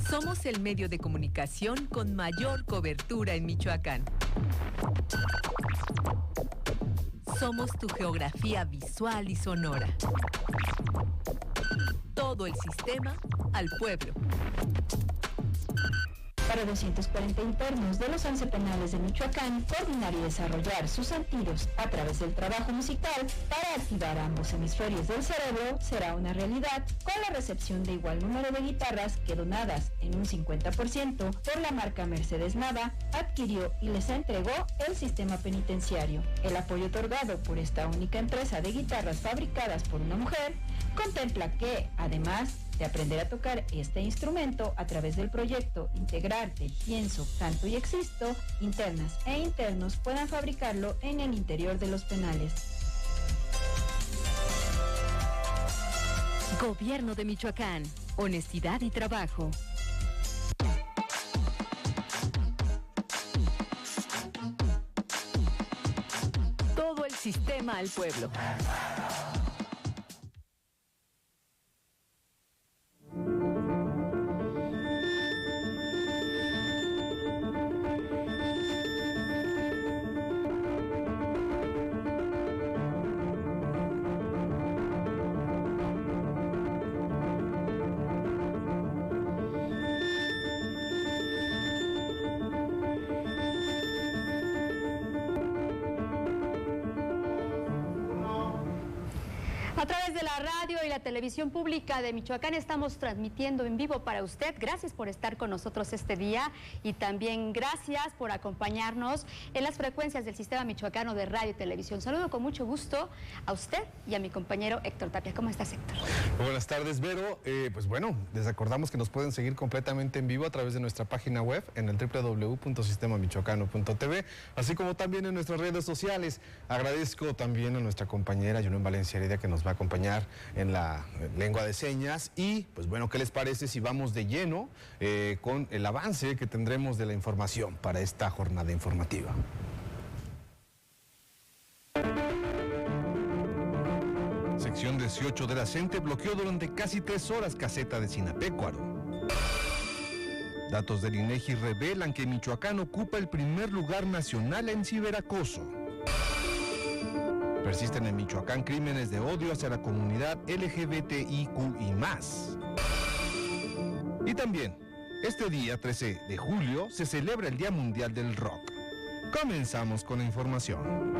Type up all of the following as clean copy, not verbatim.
Somos el medio de comunicación con mayor cobertura en Michoacán. Somos tu geografía visual y sonora. Todo el sistema al pueblo. Para 240 internos de los 11 penales de Michoacán, coordinar y desarrollar sus sentidos a través del trabajo musical para activar ambos hemisferios del cerebro será una realidad con la recepción de igual número de guitarras que, donadas en un 50% por la marca Mercedes Nava, adquirió y les entregó el sistema penitenciario. El apoyo otorgado por esta única empresa de guitarras fabricadas por una mujer contempla que, además de aprender a tocar este instrumento a través del proyecto Integrarte, Pienso, Canto y Existo, internas e internos puedan fabricarlo en el interior de los penales. Gobierno de Michoacán. Honestidad y trabajo. Todo el sistema al pueblo. A través de la radio y la televisión pública de Michoacán estamos transmitiendo en vivo para usted. Gracias por estar con nosotros este día y también gracias por acompañarnos en las frecuencias del Sistema Michoacano de Radio y Televisión. Saludo con mucho gusto a usted y a mi compañero Héctor Tapia. ¿Cómo estás, Héctor? Buenas tardes, Vero. Pues bueno, les recordamos que nos pueden seguir completamente en vivo a través de nuestra página web en el www.sistemamichoacano.tv, así como también en nuestras redes sociales. Agradezco también a nuestra compañera Yulén Valencia Heredia, que nos va a acompañar en la lengua de señas. Y pues bueno, ¿qué les parece si vamos de lleno con el avance que tendremos de la información para esta jornada informativa? Sección 18 de la CENTE bloqueó durante casi 3 horas caseta de Sinapecuaro. Datos del INEGI revelan que Michoacán ocupa el primer lugar nacional en ciberacoso. Persisten en Michoacán crímenes de odio hacia la comunidad LGBTIQ y más. Y también, este día 13 de julio se celebra el Día Mundial del Rock. Comenzamos con la información.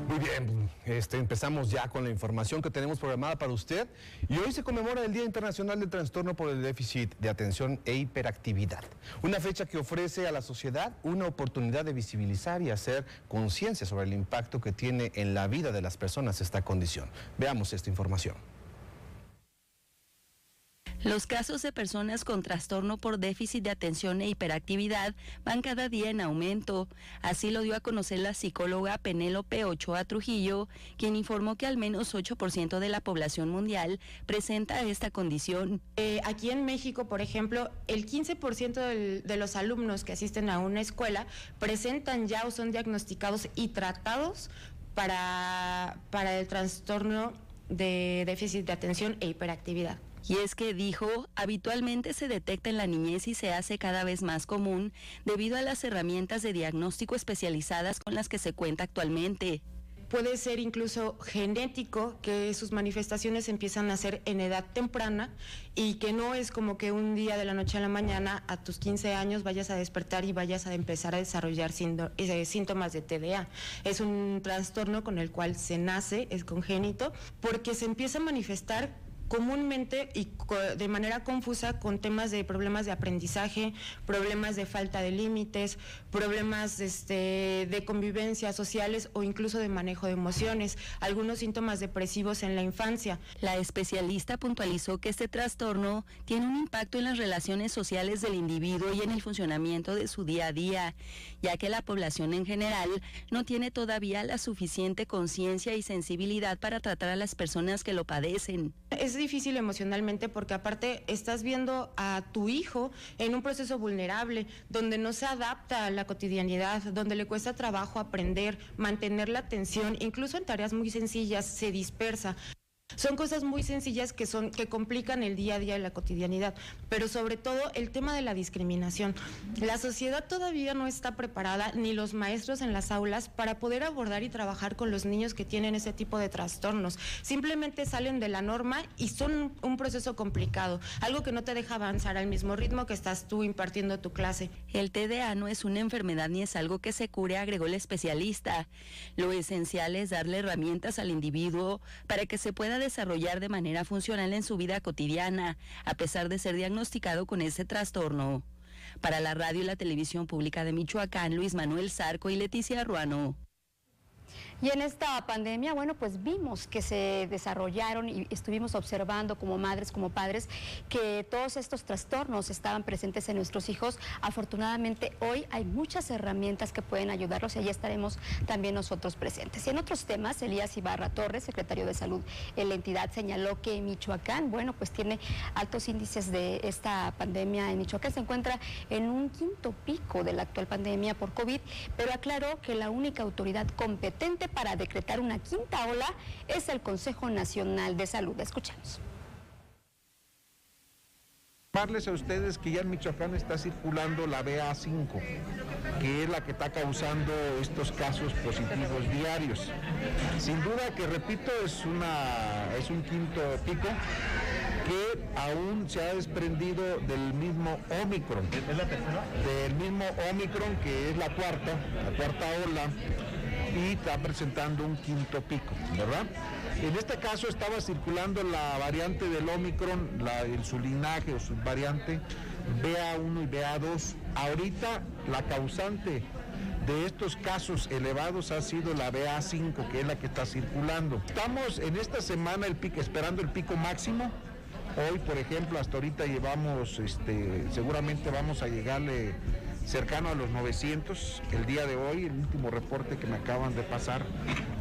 Muy bien, empezamos ya con la información que tenemos programada para usted. Y hoy se conmemora el Día Internacional del Trastorno por el Déficit de Atención e Hiperactividad. Una fecha que ofrece a la sociedad una oportunidad de visibilizar y hacer conciencia sobre el impacto que tiene en la vida de las personas esta condición. Veamos esta información. Los casos de personas con trastorno por déficit de atención e hiperactividad van cada día en aumento. Así lo dio a conocer la psicóloga Penélope Ochoa Trujillo, quien informó que al menos 8% de la población mundial presenta esta condición. Aquí en México, por ejemplo, el 15% de los alumnos que asisten a una escuela presentan ya o son diagnosticados y tratados para el trastorno de déficit de atención e hiperactividad. Y es que, dijo, habitualmente se detecta en la niñez y se hace cada vez más común debido a las herramientas de diagnóstico especializadas con las que se cuenta actualmente. Puede ser incluso genético, que sus manifestaciones empiezan a ser en edad temprana y que no es como que un día de la noche a la mañana a tus 15 años vayas a despertar y vayas a empezar a desarrollar síntomas de TDA. Es un trastorno con el cual se nace, es congénito, porque se empieza a manifestar comúnmente y de manera confusa con temas de problemas de aprendizaje, problemas de falta de límites, problemas de convivencia sociales o incluso de manejo de emociones, algunos síntomas depresivos en la infancia. La especialista puntualizó que este trastorno tiene un impacto en las relaciones sociales del individuo y en el funcionamiento de su día a día, ya que la población en general no tiene todavía la suficiente conciencia y sensibilidad para tratar a las personas que lo padecen. Es difícil emocionalmente porque aparte estás viendo a tu hijo en un proceso vulnerable, donde no se adapta a la cotidianidad, donde le cuesta trabajo aprender, mantener la atención, incluso en tareas muy sencillas se dispersa. Son cosas muy sencillas que complican el día a día de la cotidianidad, pero sobre todo el tema de la discriminación. La sociedad todavía no está preparada, ni los maestros en las aulas, para poder abordar y trabajar con los niños que tienen ese tipo de trastornos. Simplemente salen de la norma y son un proceso complicado, algo que no te deja avanzar al mismo ritmo que estás tú impartiendo tu clase. El TDA no es una enfermedad ni es algo que se cure, agregó el especialista. Lo esencial es darle herramientas al individuo para que se pueda desarrollar de manera funcional en su vida cotidiana, a pesar de ser diagnosticado con ese trastorno. Para la radio y la televisión pública de Michoacán, Luis Manuel Zarco y Leticia Ruano. Y en esta pandemia, bueno, pues vimos que se desarrollaron y estuvimos observando como madres, como padres, que todos estos trastornos estaban presentes en nuestros hijos. Afortunadamente, hoy hay muchas herramientas que pueden ayudarlos y ahí estaremos también nosotros presentes. Y en otros temas, Elías Ibarra Torres, secretario de Salud en la entidad, señaló que Michoacán, bueno, pues tiene altos índices de esta pandemia. En Michoacán se encuentra en un quinto pico de la actual pandemia por COVID, pero aclaró que la única autoridad competente para decretar una quinta ola es el Consejo Nacional de Salud. Escuchamos. Informarles a ustedes que ya en Michoacán está circulando la BA5, que es la que está causando estos casos positivos diarios. Sin duda que, repito, es un quinto pico que aún se ha desprendido del mismo Omicron. ¿Es la tercera? Del mismo Omicron, que es la cuarta ola, y está presentando un quinto pico, ¿verdad? En este caso estaba circulando la variante del Omicron, su linaje o subvariante BA1 y BA2. Ahorita la causante de estos casos elevados ha sido la BA5, que es la que está circulando. Estamos en esta semana esperando el pico máximo. Hoy, por ejemplo, hasta ahorita llevamos, seguramente vamos a llegarle cercano a los 900 el día de hoy, el último reporte que me acaban de pasar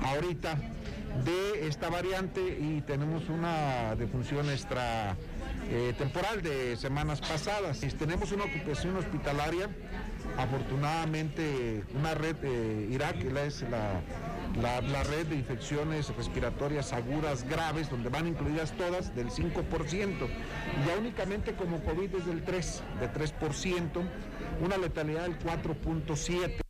ahorita de esta variante, y tenemos una defunción temporal de semanas pasadas. Tenemos una ocupación hospitalaria, afortunadamente una red IRAC, es la red de infecciones respiratorias agudas graves, donde van incluidas todas, del 5%, y ya únicamente como COVID es del 3%, una letalidad del 4.7%.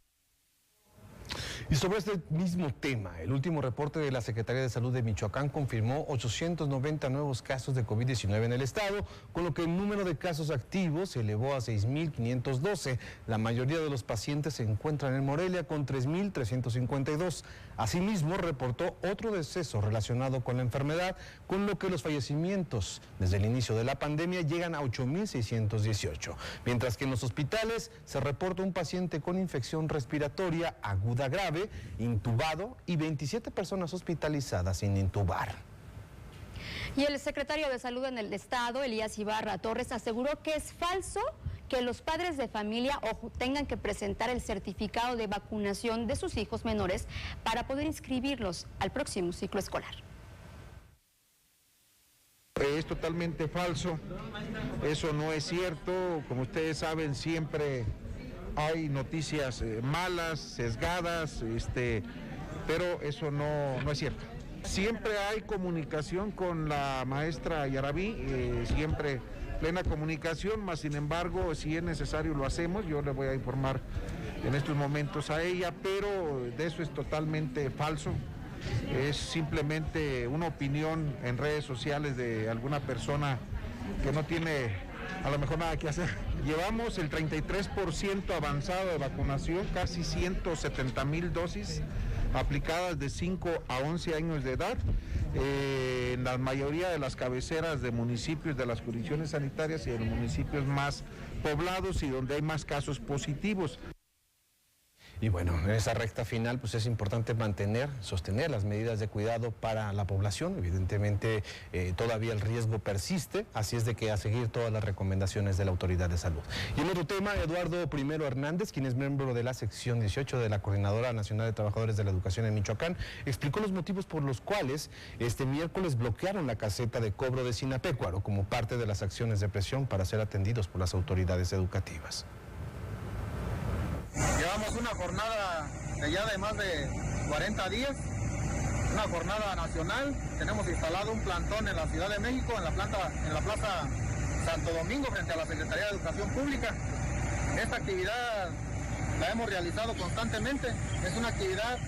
Y sobre este mismo tema, el último reporte de la Secretaría de Salud de Michoacán confirmó 890 nuevos casos de COVID-19 en el estado, con lo que el número de casos activos se elevó a 6.512. La mayoría de los pacientes se encuentran en Morelia con 3.352. Asimismo, reportó otro deceso relacionado con la enfermedad, con lo que los fallecimientos desde el inicio de la pandemia llegan a 8.618. Mientras que en los hospitales se reporta un paciente con infección respiratoria aguda grave, intubado, y 27 personas hospitalizadas sin intubar. Y el secretario de Salud en el estado, Elías Ibarra Torres, aseguró que es falso que los padres de familia tengan que presentar el certificado de vacunación de sus hijos menores para poder inscribirlos al próximo ciclo escolar. Es totalmente falso, eso no es cierto. Como ustedes saben, siempre hay noticias malas, sesgadas, pero eso no es cierto. Siempre hay comunicación con la maestra Yarabí, siempre plena comunicación, más sin embargo, si es necesario lo hacemos. Yo le voy a informar en estos momentos a ella, pero de eso es totalmente falso. Es simplemente una opinión en redes sociales de alguna persona que no tiene a lo mejor nada que hacer. Llevamos el 33% avanzado de vacunación, casi 170,000 dosis aplicadas de 5 a 11 años de edad, en la mayoría de las cabeceras de municipios de las jurisdicciones sanitarias y en los municipios más poblados y donde hay más casos positivos. Y bueno, en esa recta final pues es importante sostener las medidas de cuidado para la población. Evidentemente todavía el riesgo persiste, así es de que a seguir todas las recomendaciones de la Autoridad de Salud. Y en otro tema, Eduardo I. Hernández, quien es miembro de la sección 18 de la Coordinadora Nacional de Trabajadores de la Educación en Michoacán, explicó los motivos por los cuales este miércoles bloquearon la caseta de cobro de Sinapecuaro como parte de las acciones de presión para ser atendidos por las autoridades educativas. Llevamos una jornada de ya de más de 40 días una jornada nacional. Tenemos instalado un plantón en la Ciudad de México, en la Plaza Santo Domingo, frente a la Secretaría de Educación Pública. Esta actividad la hemos realizado constantemente. Es una actividad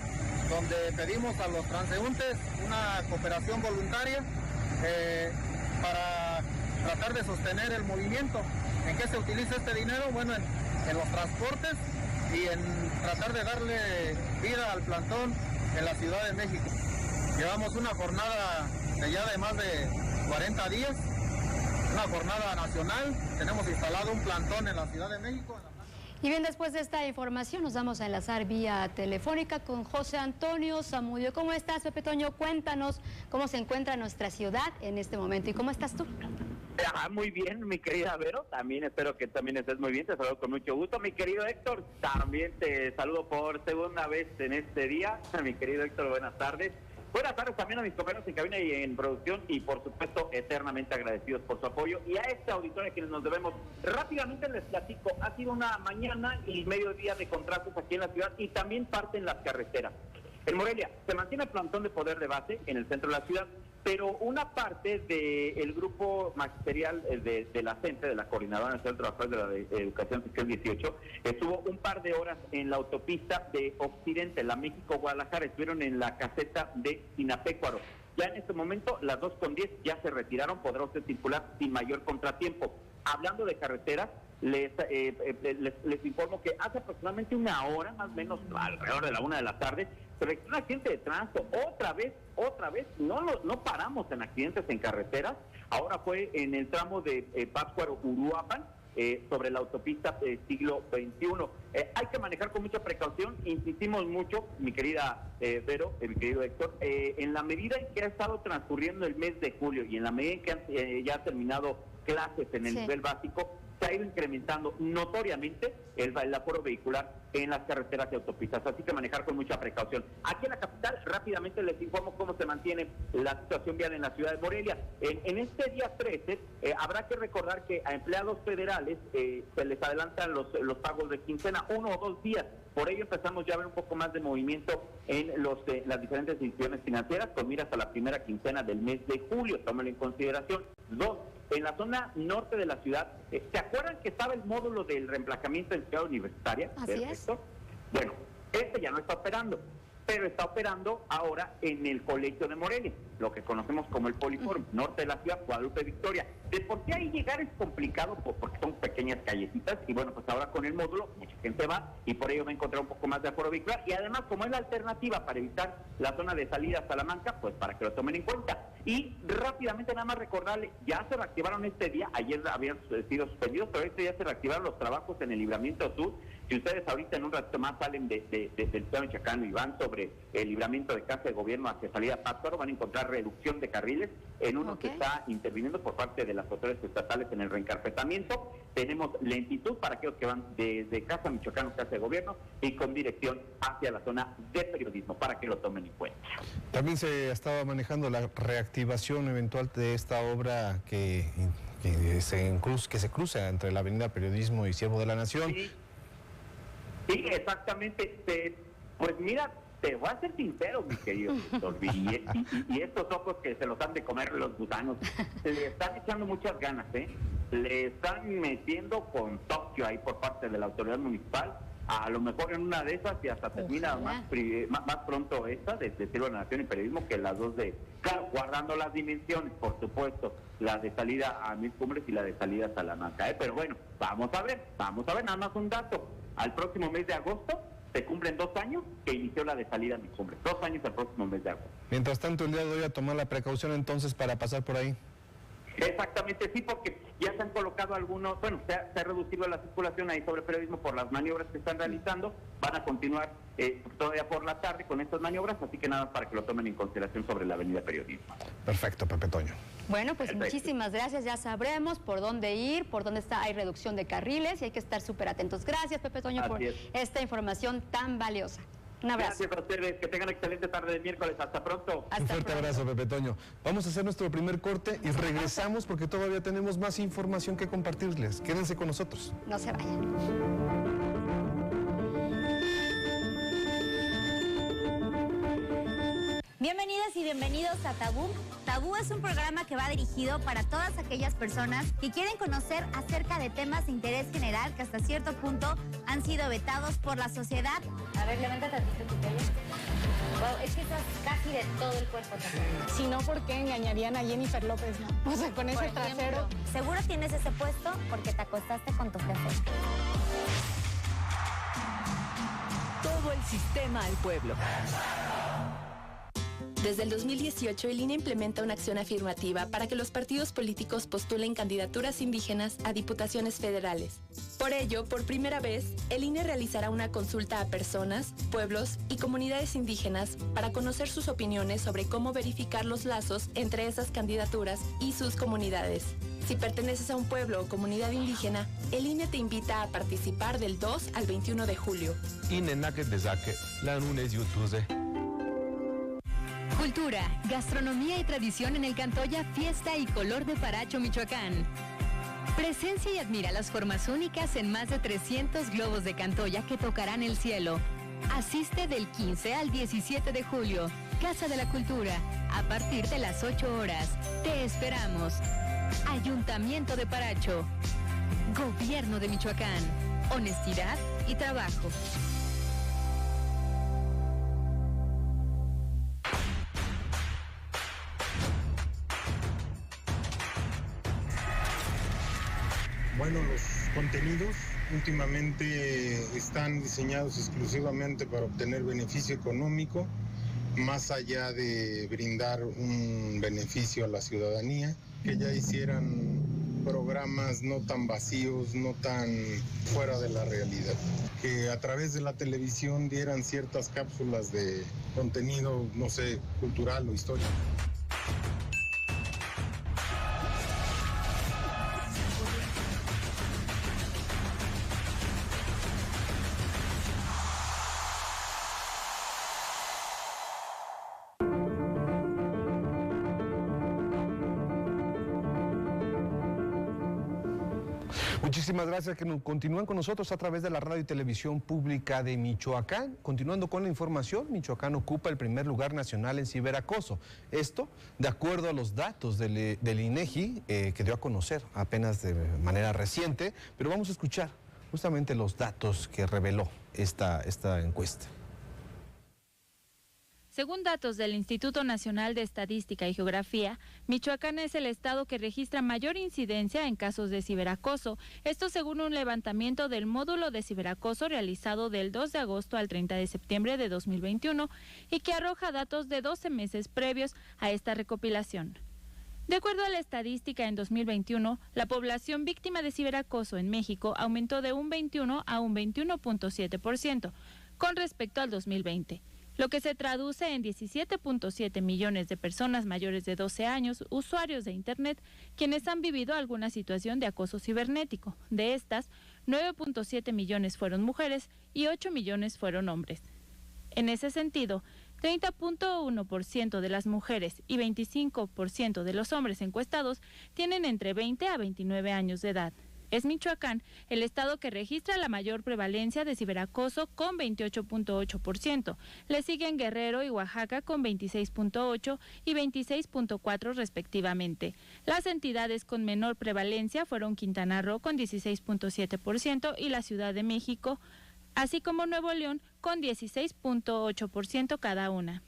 donde pedimos a los transeúntes una cooperación voluntaria para tratar de sostener el movimiento. ¿En qué se utiliza este dinero? Bueno, en los transportes y en tratar de darle vida al plantón en la Ciudad de México. Llevamos una jornada de ya de más de 40 días, una jornada nacional. Tenemos instalado un plantón en la Ciudad de México. Y bien, después de esta información nos vamos a enlazar vía telefónica con José Antonio Zamudio. ¿Cómo estás, Pepe Toño? Cuéntanos cómo se encuentra nuestra ciudad en este momento y cómo estás tú. Muy bien, mi querida Vero, también espero que también estés muy bien, te saludo con mucho gusto. Mi querido Héctor, también te saludo por segunda vez en este día. Mi querido Héctor, buenas tardes. Buenas tardes también a mis compañeros en cabina y en producción y por supuesto eternamente agradecidos por su apoyo y a este auditorio a quienes nos debemos. Rápidamente les platico, ha sido una mañana y mediodía de contrastes aquí en la ciudad y también parte en las carreteras. En Morelia se mantiene el plantón de poder de base en el centro de la ciudad, pero una parte del grupo magisterial de la CENTE, de la Coordinadora Nacional de Trabajadores de la Educación Sección 18, estuvo un par de horas en la autopista de Occidente, la México-Guadalajara, estuvieron en la caseta de Sinapecuaro. Ya en este momento, las 2:10 ya se retiraron, podrá usted circular sin mayor contratiempo. Hablando de carreteras, les informo que hace aproximadamente una hora, más o menos alrededor de la 1 de la tarde, se registró un accidente de tránsito. Otra vez, no paramos en accidentes en carreteras. Ahora fue en el tramo de Pátzcuaro-Uruapan, sobre la autopista siglo XXI. Hay que manejar con mucha precaución, insistimos mucho, mi querida Vero, mi querido Héctor, en la medida en que ha estado transcurriendo el mes de julio y en la medida en que ya ha terminado clases en el nivel básico, se ha ido incrementando notoriamente el aforo vehicular en las carreteras y autopistas, así que manejar con mucha precaución. Aquí en la capital, rápidamente les informo cómo se mantiene la situación vial en la ciudad de Morelia. En este día 13, habrá que recordar que a empleados federales se les adelantan los pagos de quincena 1 o 2 días. Por ello empezamos ya a ver un poco más de movimiento en las diferentes instituciones financieras, con miras a la primera quincena del mes de julio, tómenlo en consideración. 2. En la zona norte de la ciudad, ¿se acuerdan que estaba el módulo del reemplazamiento en Ciudad Universitaria? Así es. Bueno, este ya no está operando, pero está operando ahora en el Colegio de Morelia, lo que conocemos como el Poliforum, norte de la ciudad, Guadalupe Victoria. De por qué ahí llegar es complicado, porque son pequeñas callecitas, y bueno, pues ahora con el módulo mucha gente va, y por ello va a encontrar un poco más de aforo vehicular, y además como es la alternativa para evitar la zona de salida a Salamanca, pues para que lo tomen en cuenta. Y rápidamente nada más recordarle, ya se reactivaron este día, ayer habían sido suspendidos, pero este día se reactivaron los trabajos en el Libramiento Sur. Si ustedes ahorita en un rato más salen del Estado Michoacán y van sobre el libramiento de Casa de Gobierno hacia salida a Pátzcuaro, van a encontrar reducción de carriles en uno que está interviniendo por parte de las autoridades estatales en el reencarpetamiento. Tenemos lentitud para aquellos que van desde Casa Michoacán o Casa de Gobierno y con dirección hacia la zona de periodismo, para que lo tomen en cuenta. También se estaba manejando la reactivación eventual de esta obra que se cruza entre la Avenida Periodismo y Siervo de la Nación. Sí, exactamente. Pues mira, te voy a ser sincero, mi querido Víctor, y estos ojos que se los han de comer los gusanos, le están echando muchas ganas, le están metiendo con Tokio ahí por parte de la autoridad municipal. A lo mejor en una de esas y hasta termina más pronto esta de Siervo de la Nación y Periodismo que las dos claro, guardando las dimensiones, por supuesto, la de salida a Mil Cumbres y la de salida a Salamanca, pero bueno, vamos a ver, nada más un dato. Al próximo mes de agosto se cumplen 2 años que inició la de salida a Mil Cumbres, 2 años al próximo mes de agosto. Mientras tanto, el día de hoy a tomar la precaución entonces para pasar por ahí. Exactamente, sí, porque ya se han colocado algunos, bueno, se ha reducido la circulación ahí sobre Periodismo por las maniobras que están realizando, van a continuar todavía por la tarde con estas maniobras, así que nada para que lo tomen en consideración sobre la Avenida Periodismo. Perfecto, Pepe Toño. Bueno, pues muchísimas gracias, ya sabremos por dónde ir, por dónde hay reducción de carriles y hay que estar súper atentos. Gracias, Pepe Toño, por esta información tan valiosa. Un abrazo. Gracias a ustedes, que tengan excelente tarde de miércoles, hasta pronto. Un fuerte abrazo, Pepe Toño. Vamos a hacer nuestro primer corte y regresamos porque todavía tenemos más información que compartirles. Quédense con nosotros. No se vayan. Bienvenidas y bienvenidos a Tabú. Tabú es un programa que va dirigido para todas aquellas personas que quieren conocer acerca de temas de interés general que hasta cierto punto han sido vetados por la sociedad. A ver, levanta tantito tu pelo. Wow, es que estás casi de todo el cuerpo tatuado. Si no, ¿por qué engañarían a Jennifer López, no? O sea, con ese trasero. Seguro tienes ese puesto porque te acostaste con tu jefe. Todo el sistema al pueblo. Desde el 2018, el INE implementa una acción afirmativa para que los partidos políticos postulen candidaturas indígenas a diputaciones federales. Por ello, por primera vez, el INE realizará una consulta a personas, pueblos y comunidades indígenas para conocer sus opiniones sobre cómo verificar los lazos entre esas candidaturas y sus comunidades. Si perteneces a un pueblo o comunidad indígena, el INE te invita a participar del 2 al 21 de julio. INE nake desake, la lunes YouTube. Cultura, gastronomía y tradición en el Cantoya Fiesta y Color de Paracho, Michoacán. Presencia y admira las formas únicas en más de 300 globos de Cantoya que tocarán el cielo. Asiste del 15 al 17 de julio. Casa de la Cultura, a partir de las 8 horas. Te esperamos. Ayuntamiento de Paracho. Gobierno de Michoacán. Honestidad y trabajo. Bueno, los contenidos últimamente están diseñados exclusivamente para obtener beneficio económico, más allá de brindar un beneficio a la ciudadanía, que ya hicieran programas no tan vacíos, no tan fuera de la realidad, que a través de la televisión dieran ciertas cápsulas de contenido, no sé, cultural o histórico. Muchísimas gracias que continúan con nosotros a través de la radio y televisión pública de Michoacán. Continuando con la información, Michoacán ocupa el primer lugar nacional en ciberacoso. Esto, de acuerdo a los datos del INEGI, que dio a conocer apenas de manera reciente, pero vamos a escuchar justamente los datos que reveló esta encuesta. Según datos del Instituto Nacional de Estadística y Geografía, Michoacán es el estado que registra mayor incidencia en casos de ciberacoso. Esto según un levantamiento del módulo de ciberacoso realizado del 2 de agosto al 30 de septiembre de 2021 y que arroja datos de 12 meses previos a esta recopilación. De acuerdo a la estadística, en 2021, la población víctima de ciberacoso en México aumentó de un 21 a un 21.7% con respecto al 2020. Lo que se traduce en 17.7 millones de personas mayores de 12 años, usuarios de Internet, quienes han vivido alguna situación de acoso cibernético. De estas, 9.7 millones fueron mujeres y 8 millones fueron hombres. En ese sentido, 30.1% de las mujeres y 25% de los hombres encuestados tienen entre 20 a 29 años de edad. Es Michoacán el estado que registra la mayor prevalencia de ciberacoso con 28.8%. Le siguen Guerrero y Oaxaca con 26.8% y 26.4% respectivamente. Las entidades con menor prevalencia fueron Quintana Roo con 16.7% y la Ciudad de México, así como Nuevo León con 16.8% cada una.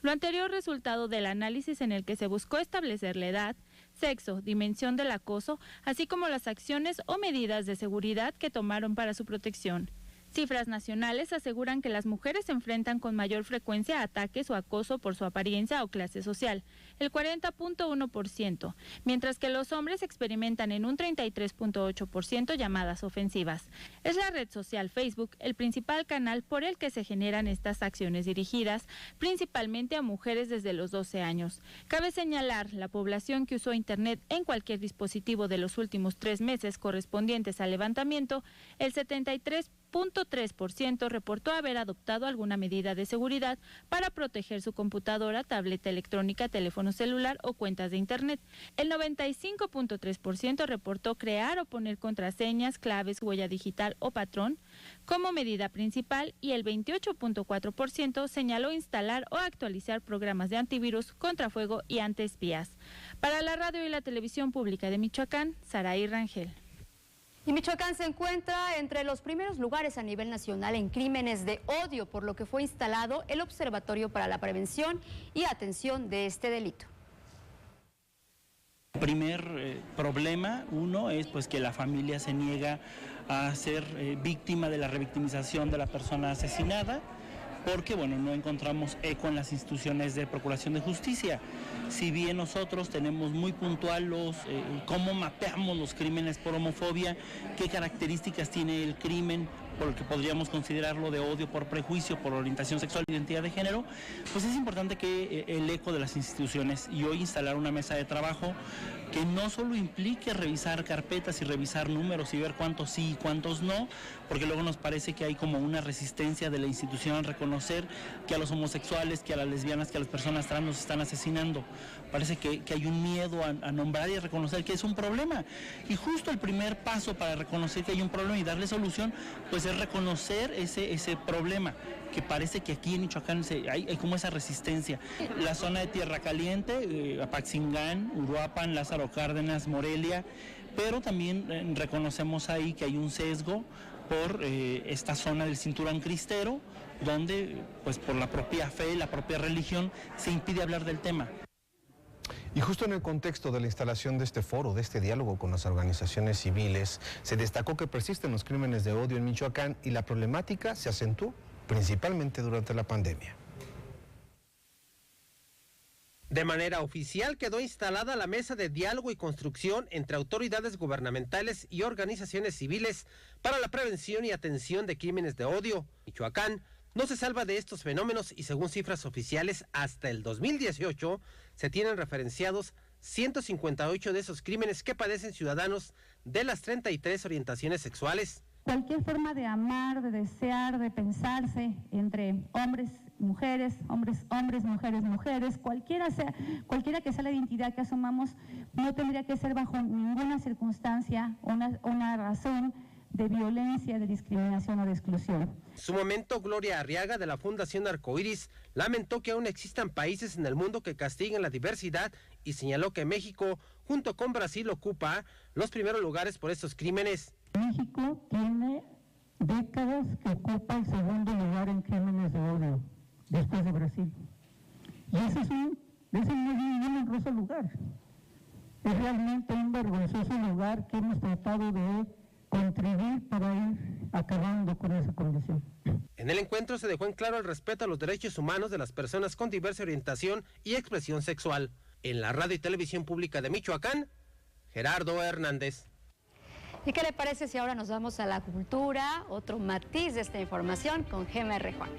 Lo anterior resultado del análisis en el que se buscó establecer la edad, sexo, dimensión del acoso, así como las acciones o medidas de seguridad que tomaron para su protección. Cifras nacionales aseguran que las mujeres se enfrentan con mayor frecuencia a ataques o acoso por su apariencia o clase social, el 40.1%, mientras que los hombres experimentan en un 33.8% llamadas ofensivas. Es la red social Facebook el principal canal por el que se generan estas acciones dirigidas principalmente a mujeres desde los 12 años. Cabe señalar la población que usó Internet en cualquier dispositivo de los últimos 3 meses correspondientes al levantamiento, el 73% 45.3% reportó haber adoptado alguna medida de seguridad para proteger su computadora, tableta electrónica, teléfono celular o cuentas de Internet. El 95.3% reportó crear o poner contraseñas, claves, huella digital o patrón como medida principal y el 28.4% señaló instalar o actualizar programas de antivirus, contrafuego y antiespías. Para la radio y la televisión pública de Michoacán, Saraí Rangel. Y Michoacán se encuentra entre los primeros lugares a nivel nacional en crímenes de odio, por lo que fue instalado el Observatorio para la Prevención y Atención de este delito. Primer problema, uno, es pues que la familia se niega a ser víctima de la revictimización de la persona asesinada, porque no encontramos eco en las instituciones de procuración de justicia. Si bien nosotros tenemos muy puntual cómo mapeamos los crímenes por homofobia, qué características tiene el crimen, porque podríamos considerarlo de odio por prejuicio, por orientación sexual, identidad de género, pues es importante que el eco de las instituciones y hoy instalar una mesa de trabajo que no solo implique revisar carpetas y revisar números y ver cuántos sí y cuántos no, porque luego nos parece que hay como una resistencia de la institución a reconocer que a los homosexuales, que a las lesbianas, que a las personas trans nos están asesinando. Parece que hay un miedo a nombrar y a reconocer que es un problema. Y justo el primer paso para reconocer que hay un problema y darle solución, pues es reconocer ese problema, que parece que aquí en Michoacán hay como esa resistencia. La zona de Tierra Caliente, Apaxingán, Uruapan, Lázaro Cárdenas, Morelia, pero también reconocemos ahí que hay un sesgo por esta zona del cinturón cristero, donde pues por la propia fe, la propia religión, se impide hablar del tema. Y justo en el contexto de la instalación de este foro, de este diálogo con las organizaciones civiles, se destacó que persisten los crímenes de odio en Michoacán y la problemática se acentuó principalmente durante la pandemia. De manera oficial quedó instalada la mesa de diálogo y construcción entre autoridades gubernamentales y organizaciones civiles para la prevención y atención de crímenes de odio. Michoacán no se salva de estos fenómenos y según cifras oficiales, hasta el 2018 se tienen referenciados 158 de esos crímenes que padecen ciudadanos de las 33 orientaciones sexuales. Cualquier forma de amar, de desear, de pensarse entre hombres, mujeres, hombres, mujeres, mujeres, cualquiera que sea la identidad que asumamos, no tendría que ser bajo ninguna circunstancia una razón de violencia, de discriminación o de exclusión. En su momento, Gloria Arriaga, de la Fundación Arcoíris, lamentó que aún existan países en el mundo que castiguen la diversidad y señaló que México, junto con Brasil, ocupa los primeros lugares por estos crímenes. México tiene décadas que ocupa el segundo lugar en crímenes de odio, después de Brasil. Y ese no es ningún honroso lugar. Es realmente un vergonzoso lugar que hemos tratado de contribuir para ir acabando con esa condición. En el encuentro se dejó en claro el respeto a los derechos humanos de las personas con diversa orientación y expresión sexual. En la radio y televisión pública de Michoacán, Gerardo Hernández. ¿Y qué le parece si ahora nos vamos a la cultura? Otro matiz de esta información con GMR Juan.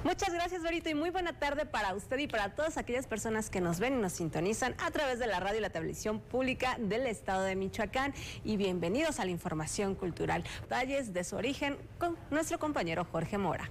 Muchas gracias, Dorito, y muy buena tarde para usted y para todas aquellas personas que nos ven y nos sintonizan a través de la radio y la televisión pública del estado de Michoacán. Y bienvenidos a la información cultural. Detalles de su origen con nuestro compañero Jorge Mora.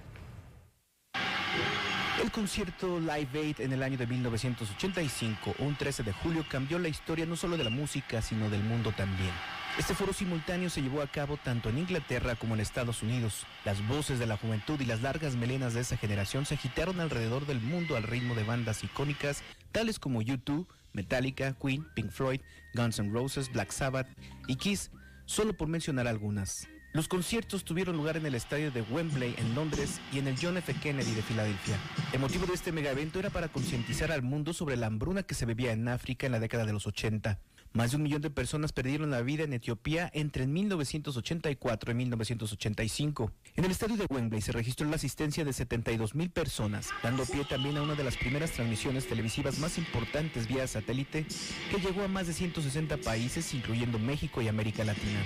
El concierto Live Aid en el año de 1985, un 13 de julio, cambió la historia no solo de la música, sino del mundo también. Este foro simultáneo se llevó a cabo tanto en Inglaterra como en Estados Unidos. Las voces de la juventud y las largas melenas de esa generación se agitaron alrededor del mundo al ritmo de bandas icónicas tales como U2, Metallica, Queen, Pink Floyd, Guns N' Roses, Black Sabbath y Kiss, solo por mencionar algunas. Los conciertos tuvieron lugar en el estadio de Wembley en Londres y en el John F. Kennedy de Filadelfia. El motivo de este megaevento era para concientizar al mundo sobre la hambruna que se vivía en África en la década de los 80. Más de 1 millón de personas perdieron la vida en Etiopía entre 1984 y 1985. En el estadio de Wembley se registró la asistencia de 72,000 personas, dando pie también a una de las primeras transmisiones televisivas más importantes vía satélite, que llegó a más de 160 países, incluyendo México y América Latina.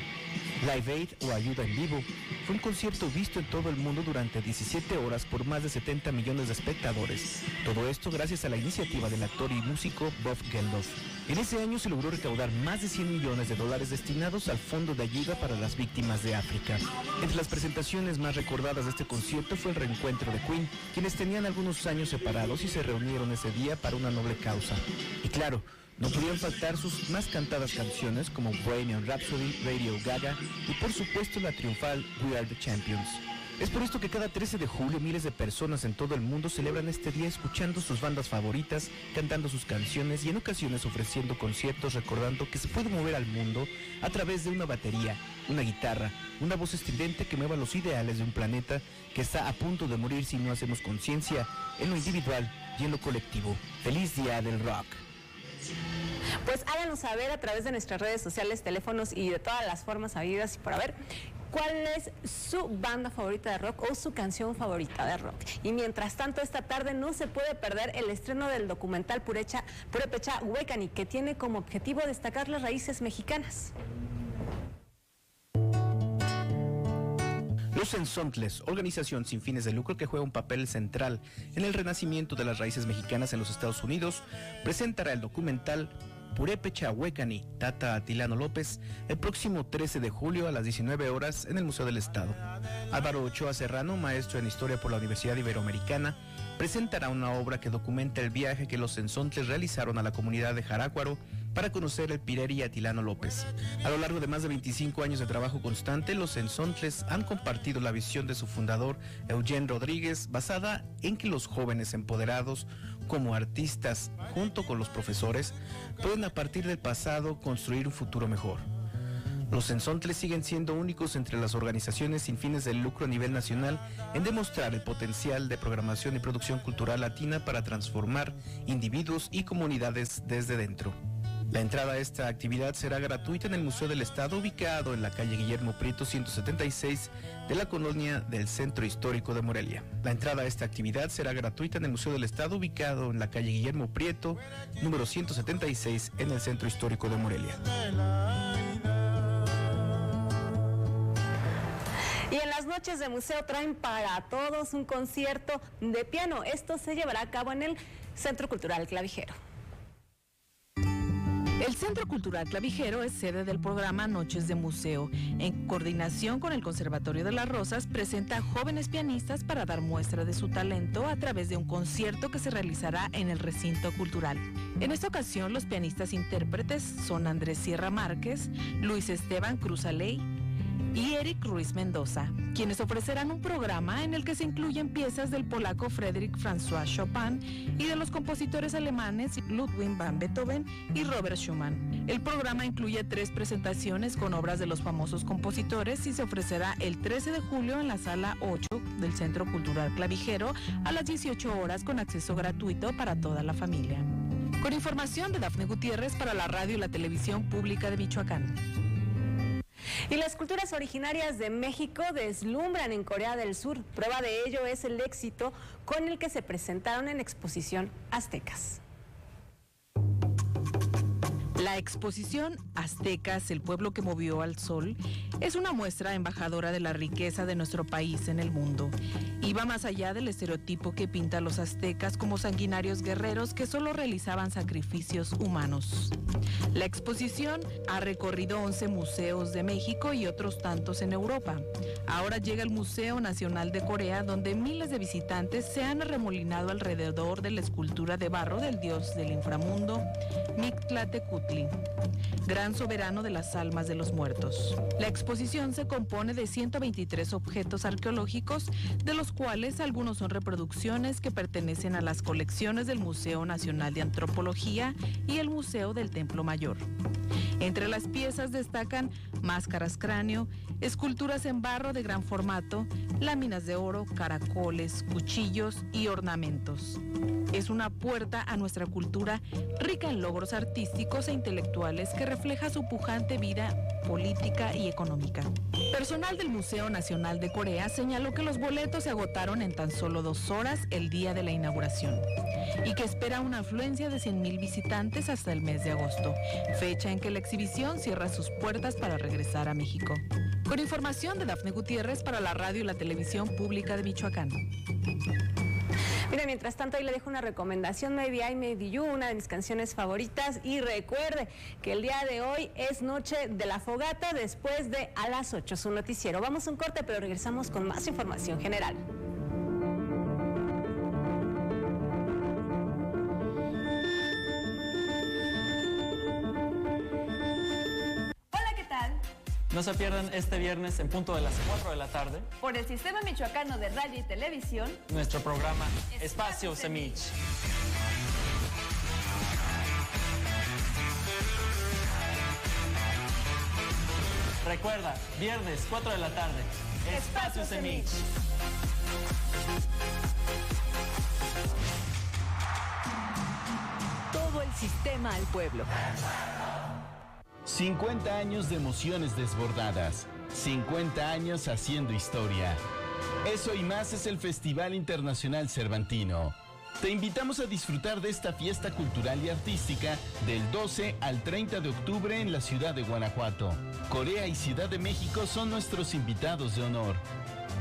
Live Aid o Ayuda en Vivo fue un concierto visto en todo el mundo durante 17 horas por más de 70 millones de espectadores. Todo esto gracias a la iniciativa del actor y músico Bob Geldof. En ese año se logró recaudar más de $100 millones destinados al Fondo de Ayuda para las Víctimas de África. Entre las presentaciones más recordadas de este concierto fue el reencuentro de Queen, quienes tenían algunos años separados y se reunieron ese día para una noble causa. Y claro, no podían faltar sus más cantadas canciones como Bohemian Rhapsody, Radio Gaga y por supuesto la triunfal We Are the Champions. Es por esto que cada 13 de julio miles de personas en todo el mundo celebran este día escuchando sus bandas favoritas, cantando sus canciones y en ocasiones ofreciendo conciertos recordando que se puede mover al mundo a través de una batería, una guitarra, una voz estridente que mueva los ideales de un planeta que está a punto de morir si no hacemos conciencia en lo individual y en lo colectivo. ¡Feliz Día del Rock! Pues háganos saber a través de nuestras redes sociales, teléfonos y de todas las formas habidas y por haber cuál es su banda favorita de rock o su canción favorita de rock. Y mientras tanto, esta tarde no se puede perder el estreno del documental Purépecha Huécani, que tiene como objetivo destacar las raíces mexicanas. Los Enzontles, organización sin fines de lucro que juega un papel central en el renacimiento de las raíces mexicanas en los Estados Unidos, presentará el documental Purépecha Huécani, Tata Atilano López, el próximo 13 de julio a las 19 horas en el Museo del Estado. Álvaro Ochoa Serrano, maestro en Historia por la Universidad Iberoamericana, presentará una obra que documenta el viaje que los Enzontles realizaron a la comunidad de Jarácuaro para conocer el Pireri Atilano López. A lo largo de más de 25 años de trabajo constante, los Enzontles han compartido la visión de su fundador, Eugene Rodríguez, basada en que los jóvenes empoderados como artistas, junto con los profesores, pueden a partir del pasado construir un futuro mejor. Los Enzontles siguen siendo únicos entre las organizaciones sin fines de lucro a nivel nacional en demostrar el potencial de programación y producción cultural latina para transformar individuos y comunidades desde dentro. La entrada a esta actividad será gratuita en el Museo del Estado, ubicado en la calle Guillermo Prieto 176 de la colonia del Centro Histórico de Morelia. La entrada a esta actividad será gratuita en el Museo del Estado, ubicado en la calle Guillermo Prieto, número 176, en el Centro Histórico de Morelia. Y en las noches de museo traen para todos un concierto de piano. Esto se llevará a cabo en el Centro Cultural Clavijero. El Centro Cultural Clavijero es sede del programa Noches de Museo. En coordinación con el Conservatorio de las Rosas, presenta a jóvenes pianistas para dar muestra de su talento a través de un concierto que se realizará en el recinto cultural. En esta ocasión, los pianistas intérpretes son Andrés Sierra Márquez, Luis Esteban Cruz Aley y Eric Ruiz Mendoza, quienes ofrecerán un programa en el que se incluyen piezas del polaco Frédéric François Chopin y de los compositores alemanes Ludwig van Beethoven y Robert Schumann. El programa incluye 3 presentaciones con obras de los famosos compositores y se ofrecerá el 13 de julio en la sala 8 del Centro Cultural Clavijero a las 18 horas con acceso gratuito para toda la familia. Con información de Dafne Gutiérrez para la radio y la televisión pública de Michoacán. Y las culturas originarias de México deslumbran en Corea del Sur. Prueba de ello es el éxito con el que se presentaron en exposición Aztecas. La exposición Aztecas, el pueblo que movió al sol, es una muestra embajadora de la riqueza de nuestro país en el mundo. Y va más allá del estereotipo que pinta a los aztecas como sanguinarios guerreros que solo realizaban sacrificios humanos. La exposición ha recorrido 11 museos de México y otros tantos en Europa. Ahora llega el Museo Nacional de Corea, donde miles de visitantes se han arremolinado alrededor de la escultura de barro del dios del inframundo, Mictlatecutli, gran soberano de las almas de los muertos. La exposición se compone de 123 objetos arqueológicos, de los cuales algunos son reproducciones que pertenecen a las colecciones del Museo Nacional de Antropología y el Museo del Templo Mayor. Entre las piezas destacan máscaras cráneo, esculturas en barro de gran formato, láminas de oro, caracoles, cuchillos y ornamentos. Es una puerta a nuestra cultura rica en logros artísticos e intelectuales que refleja su pujante vida política y económica. Personal del Museo Nacional de Corea señaló que los boletos se agotaron en tan solo 2 horas el día de la inauguración y que espera una afluencia de 100,000 visitantes hasta el mes de agosto, fecha en que la exhibición cierra sus puertas para regresar a México. Con información de Dafne Gutiérrez para la radio y la televisión pública de Michoacán. Mira, mientras tanto, ahí le dejo una recomendación, Maybe I, Maybe You, una de mis canciones favoritas. Y recuerde que el día de hoy es Noche de la Fogata, después de A las 8, su noticiero. Vamos a un corte, pero regresamos con más información general. Hola, ¿qué tal? No se pierdan este viernes en punto de las 4 de la tarde Por el Sistema Michoacano de Radio y Televisión, nuestro programa Espacio Semich. Recuerda, viernes 4 de la tarde, Espacio Semich. Todo el sistema al pueblo. 50 años de emociones desbordadas, 50 años haciendo historia. Eso y más es el Festival Internacional Cervantino. Te invitamos a disfrutar de esta fiesta cultural y artística del 12 al 30 de octubre en la ciudad de Guanajuato. Corea y Ciudad de México son nuestros invitados de honor.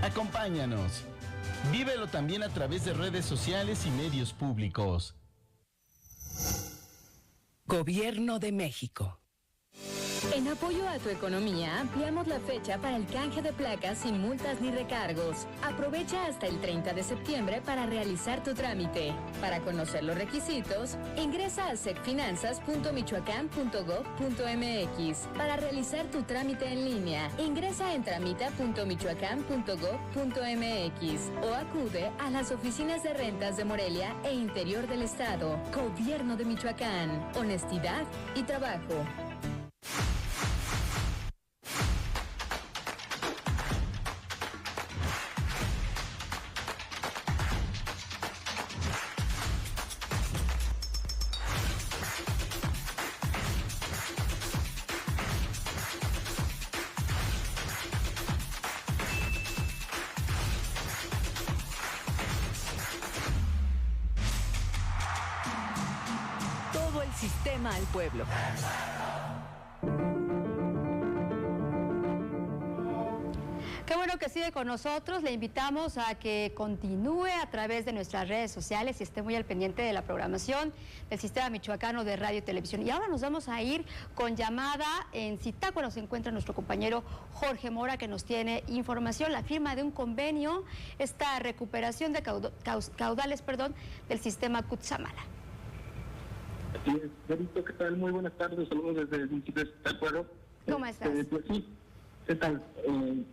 Acompáñanos. Vívelo también a través de redes sociales y medios públicos. Gobierno de México. En apoyo a tu economía, ampliamos la fecha para el canje de placas sin multas ni recargos. Aprovecha hasta el 30 de septiembre para realizar tu trámite. Para conocer los requisitos, ingresa a secfinanzas.michoacán.gov.mx. Para realizar tu trámite en línea, ingresa en tramita.michoacán.gov.mx o acude a las oficinas de rentas de Morelia e interior del estado. Gobierno de Michoacán. Honestidad y trabajo. Todo el sistema al pueblo. Qué bueno que sigue con nosotros. Le invitamos a que continúe a través de nuestras redes sociales y esté muy al pendiente de la programación del Sistema Michoacano de Radio y Televisión. Y ahora nos vamos a ir con llamada. En Zitácuaro se encuentra nuestro compañero Jorge Mora, que nos tiene información, la firma de un convenio, esta recuperación de caudales del sistema Cutzamala. Así es, Berito, ¿qué tal? Muy buenas tardes, saludos desde el municipio de Zitácuaro. ¿Cómo estás? Pues sí, ¿qué tal?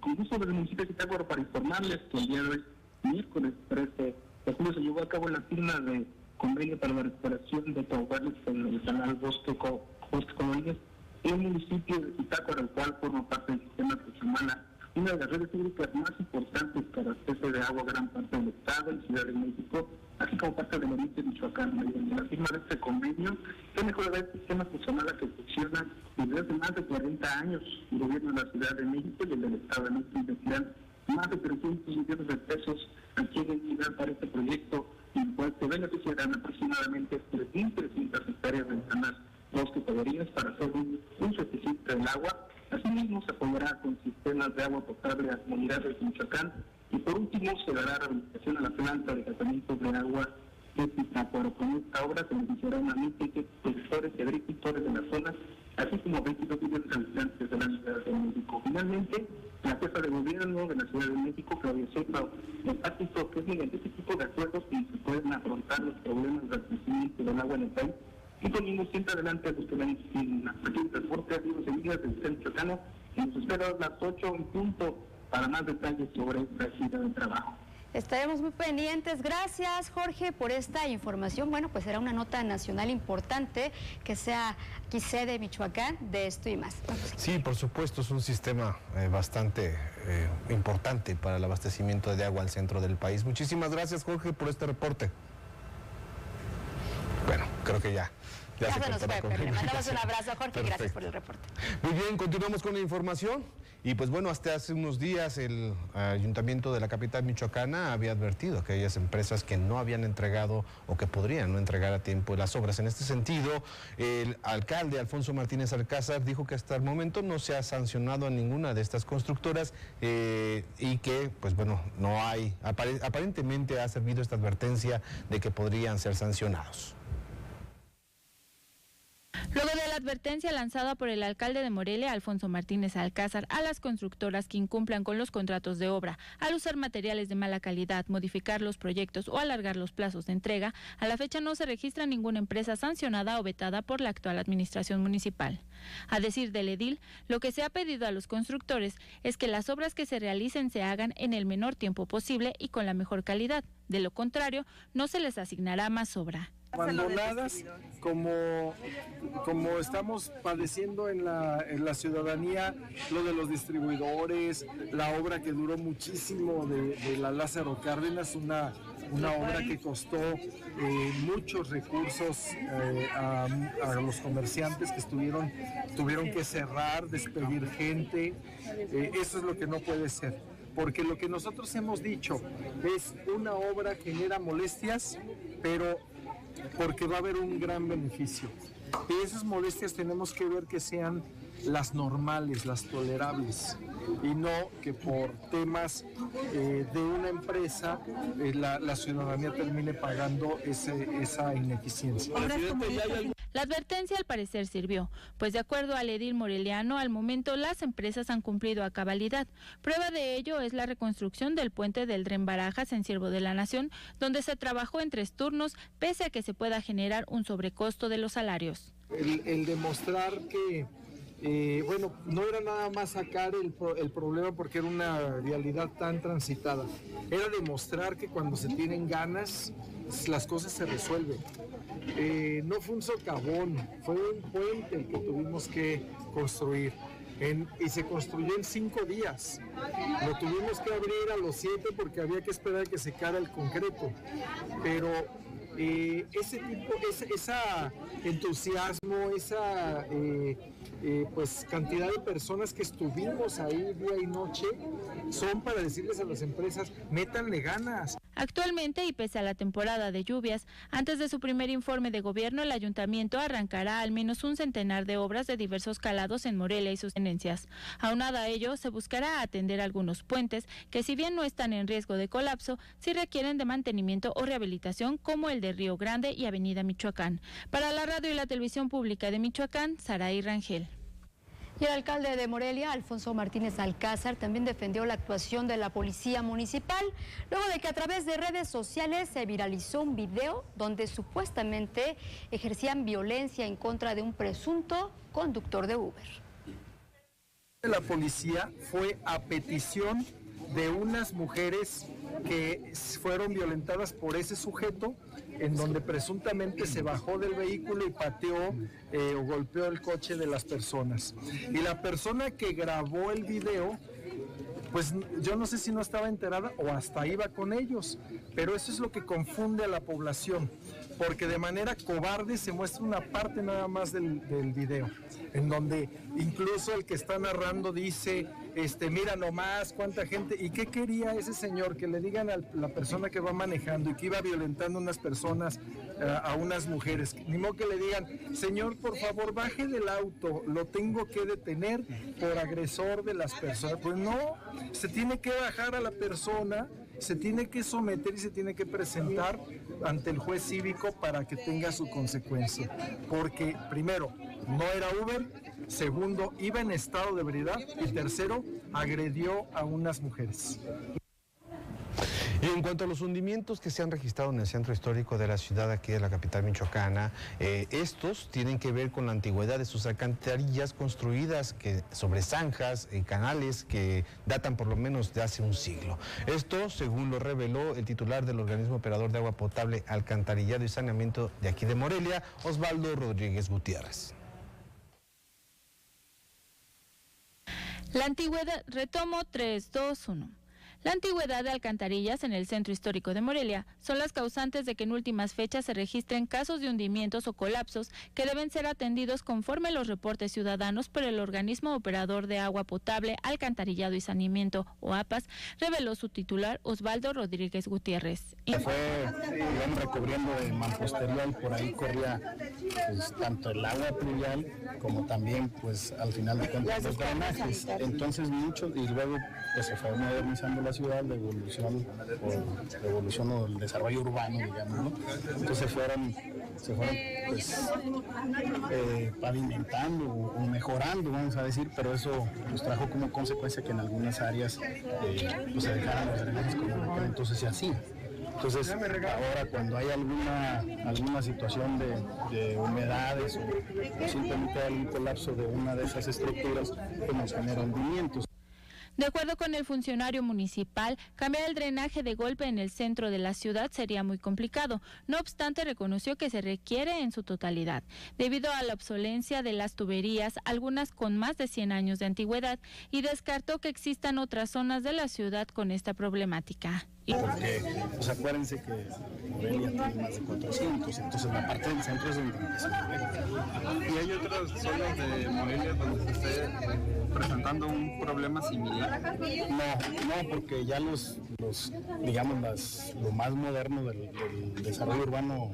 Con gusto desde el municipio de Zitácuaro para informarles que el día de hoy, miércoles 13 de julio, se llevó a cabo la firma de convenio para la recuperación de caudales en el canal Bosque Colonias en el municipio de Zitácuaro, el cual forma parte del sistema Cutzamala, una de las redes hídricas más importantes para abastece de agua a gran parte del estado y Ciudad de México, así como parte del oriente de Michoacán. Mediante la firma de este convenio se mejorará el sistema Cutzamala que funciona desde hace más de 40 años. El gobierno de la Ciudad de México y el del Estado de México investirán más de 300 millones de pesos aquí en la entidad para este proyecto, en el cual se beneficiarán aproximadamente 3.300 hectáreas de canal Bosque Colonias para hacer un uso eficiente del agua. Asimismo, se apoyará con sistemas de agua potable a comunidades de Michoacán. Y por último, se dará rehabilitación a la planta de tratamiento de agua de Zitácuaro. Con esta obra se beneficiará a una mil productores y agricultores de la zona, así como 22 millones de habitantes de la Ciudad de México. Finalmente, la jefa de gobierno de la Ciudad de México, Claudia Sheinbaum, enfatizó que es mediante este tipo de acuerdos que se pueden afrontar los problemas del crecimiento del agua en el país. Y ponemos siempre adelante a los que ven sin transporte, amigos y amigas del centro michoacano, y nos espera a las 8 en punto para más detalles sobre esta gira de trabajo. Estaremos muy pendientes. Gracias, Jorge, por esta información. Bueno, pues será una nota nacional importante que sea aquí sede Michoacán de esto y más. Sí, por supuesto, es un sistema bastante importante para el abastecimiento de agua al centro del país. Muchísimas gracias, Jorge, por este reporte. Bueno, creo creo que ya se nos fue, pero le mandamos un abrazo, Jorge, Perfecto. gracias por el reporte. Muy bien, continuamos con la información. Y pues bueno, hasta hace unos días el Ayuntamiento de la capital michoacana había advertido a aquellas empresas que no habían entregado o que podrían no entregar a tiempo las obras. En este sentido, el alcalde Alfonso Martínez Alcázar dijo que hasta el momento no se ha sancionado a ninguna de estas constructoras y que pues bueno, no hay, aparentemente ha servido esta advertencia de que podrían ser sancionados. Luego de la advertencia lanzada por el alcalde de Morelia, Alfonso Martínez Alcázar, a las constructoras que incumplan con los contratos de obra, al usar materiales de mala calidad, modificar los proyectos o alargar los plazos de entrega, a la fecha no se registra ninguna empresa sancionada o vetada por la actual administración municipal. A decir del edil, lo que se ha pedido a los constructores es que las obras que se realicen se hagan en el menor tiempo posible y con la mejor calidad. De lo contrario, no se les asignará más obra. Abandonadas, como estamos padeciendo en la ciudadanía, lo de los distribuidores, la obra que duró muchísimo de la Lázaro Cárdenas, una obra que costó muchos recursos a los comerciantes que tuvieron que cerrar, despedir gente. Eso es lo que no puede ser. Porque lo que nosotros hemos dicho es una obra genera molestias, pero porque va a haber un gran beneficio. Y esas molestias tenemos que ver que sean las normales, las tolerables, y no que por temas de una empresa la ciudadanía termine pagando esa ineficiencia. La advertencia al parecer sirvió, pues de acuerdo al edil moreliano, al momento las empresas han cumplido a cabalidad. Prueba de ello es la reconstrucción del puente del Tren Barajas en Ciervo de la Nación, donde se trabajó en 3 turnos, pese a que se pueda generar un sobrecosto de los salarios. El demostrar que no era nada más sacar el problema porque era una vialidad tan transitada, era demostrar que cuando se tienen ganas las cosas se resuelven. No fue un socavón, fue un puente el que tuvimos que construir y se construyó en 5 días. Lo tuvimos que abrir a los 7 porque había que esperar a que secara el concreto, pero ese entusiasmo, esa pues cantidad de personas que estuvimos ahí día y noche son para decirles a las empresas, métanle ganas. Actualmente, y pese a la temporada de lluvias, antes de su primer informe de gobierno, el ayuntamiento arrancará al menos un centenar de obras de diversos calados en Morelia y sus tenencias. Aunado a ello, se buscará atender algunos puentes que, si bien no están en riesgo de colapso, sí requieren de mantenimiento o rehabilitación, como el de Río Grande y Avenida Michoacán. Para la radio y la televisión pública de Michoacán, Saraí Rangel. Y el alcalde de Morelia, Alfonso Martínez Alcázar, también defendió la actuación de la policía municipal, luego de que a través de redes sociales se viralizó un video donde supuestamente ejercían violencia en contra de un presunto conductor de Uber. La policía fue a petición de unas mujeres que fueron violentadas por ese sujeto, en donde presuntamente se bajó del vehículo y pateó o golpeó el coche de las personas. Y la persona que grabó el video, pues yo no sé si no estaba enterada o hasta iba con ellos, pero eso es lo que confunde a la población, porque de manera cobarde se muestra una parte nada más del video, en donde incluso el que está narrando dice, mira nomás cuánta gente, ¿y qué quería ese señor? Que le digan a la persona que va manejando y que iba violentando a unas personas, a unas mujeres, ni modo que le digan, señor, por favor, baje del auto, lo tengo que detener por agresor de las personas. Pues no, se tiene que bajar a la persona, se tiene que someter y se tiene que presentar ante el juez cívico para que tenga su consecuencia. Porque, primero, no era Uber, segundo, iba en estado de ebriedad y tercero, agredió a unas mujeres. Y en cuanto a los hundimientos que se han registrado en el centro histórico de la ciudad aquí de la capital michoacana, estos tienen que ver con la antigüedad de sus alcantarillas construidas sobre zanjas y canales que datan por lo menos de hace un siglo. Esto, según lo reveló el titular del organismo operador de agua potable, alcantarillado y saneamiento de aquí de Morelia, Osvaldo Rodríguez Gutiérrez. La antigüedad, retomo 3, 2, 1. La antigüedad de alcantarillas en el centro histórico de Morelia son las causantes de que en últimas fechas se registren casos de hundimientos o colapsos que deben ser atendidos conforme los reportes ciudadanos por el organismo operador de agua potable, alcantarillado y saneamiento, OAPAS, reveló su titular Osvaldo Rodríguez Gutiérrez. Iban recubriendo de mampostería y por ahí corría pues, tanto el agua pluvial como también pues al final de cuentas los drenajes. Entonces mucho y luego pues se fue modernizando la ciudad, de evolución o el desarrollo urbano, digamos, ¿no? Entonces se fueron pues, pavimentando o mejorando, vamos a decir, pero eso nos trajo como consecuencia que en algunas áreas pues se dejaran los drenajes como entonces se hacía. Entonces, ahora cuando hay alguna situación de humedades o simplemente algún colapso de una de esas estructuras, pues nos genera hundimientos. De acuerdo con el funcionario municipal, cambiar el drenaje de golpe en el centro de la ciudad sería muy complicado. No obstante, reconoció que se requiere en su totalidad, debido a la obsolencia de las tuberías, algunas con más de 100 años de antigüedad, y descartó que existan otras zonas de la ciudad con esta problemática. Porque, pues acuérdense que Morelia tiene más de 400, entonces la parte del centro es donde empieza Morelia. ¿Y hay otras zonas de Morelia donde se esté presentando un problema similar? No, porque ya lo más moderno del desarrollo urbano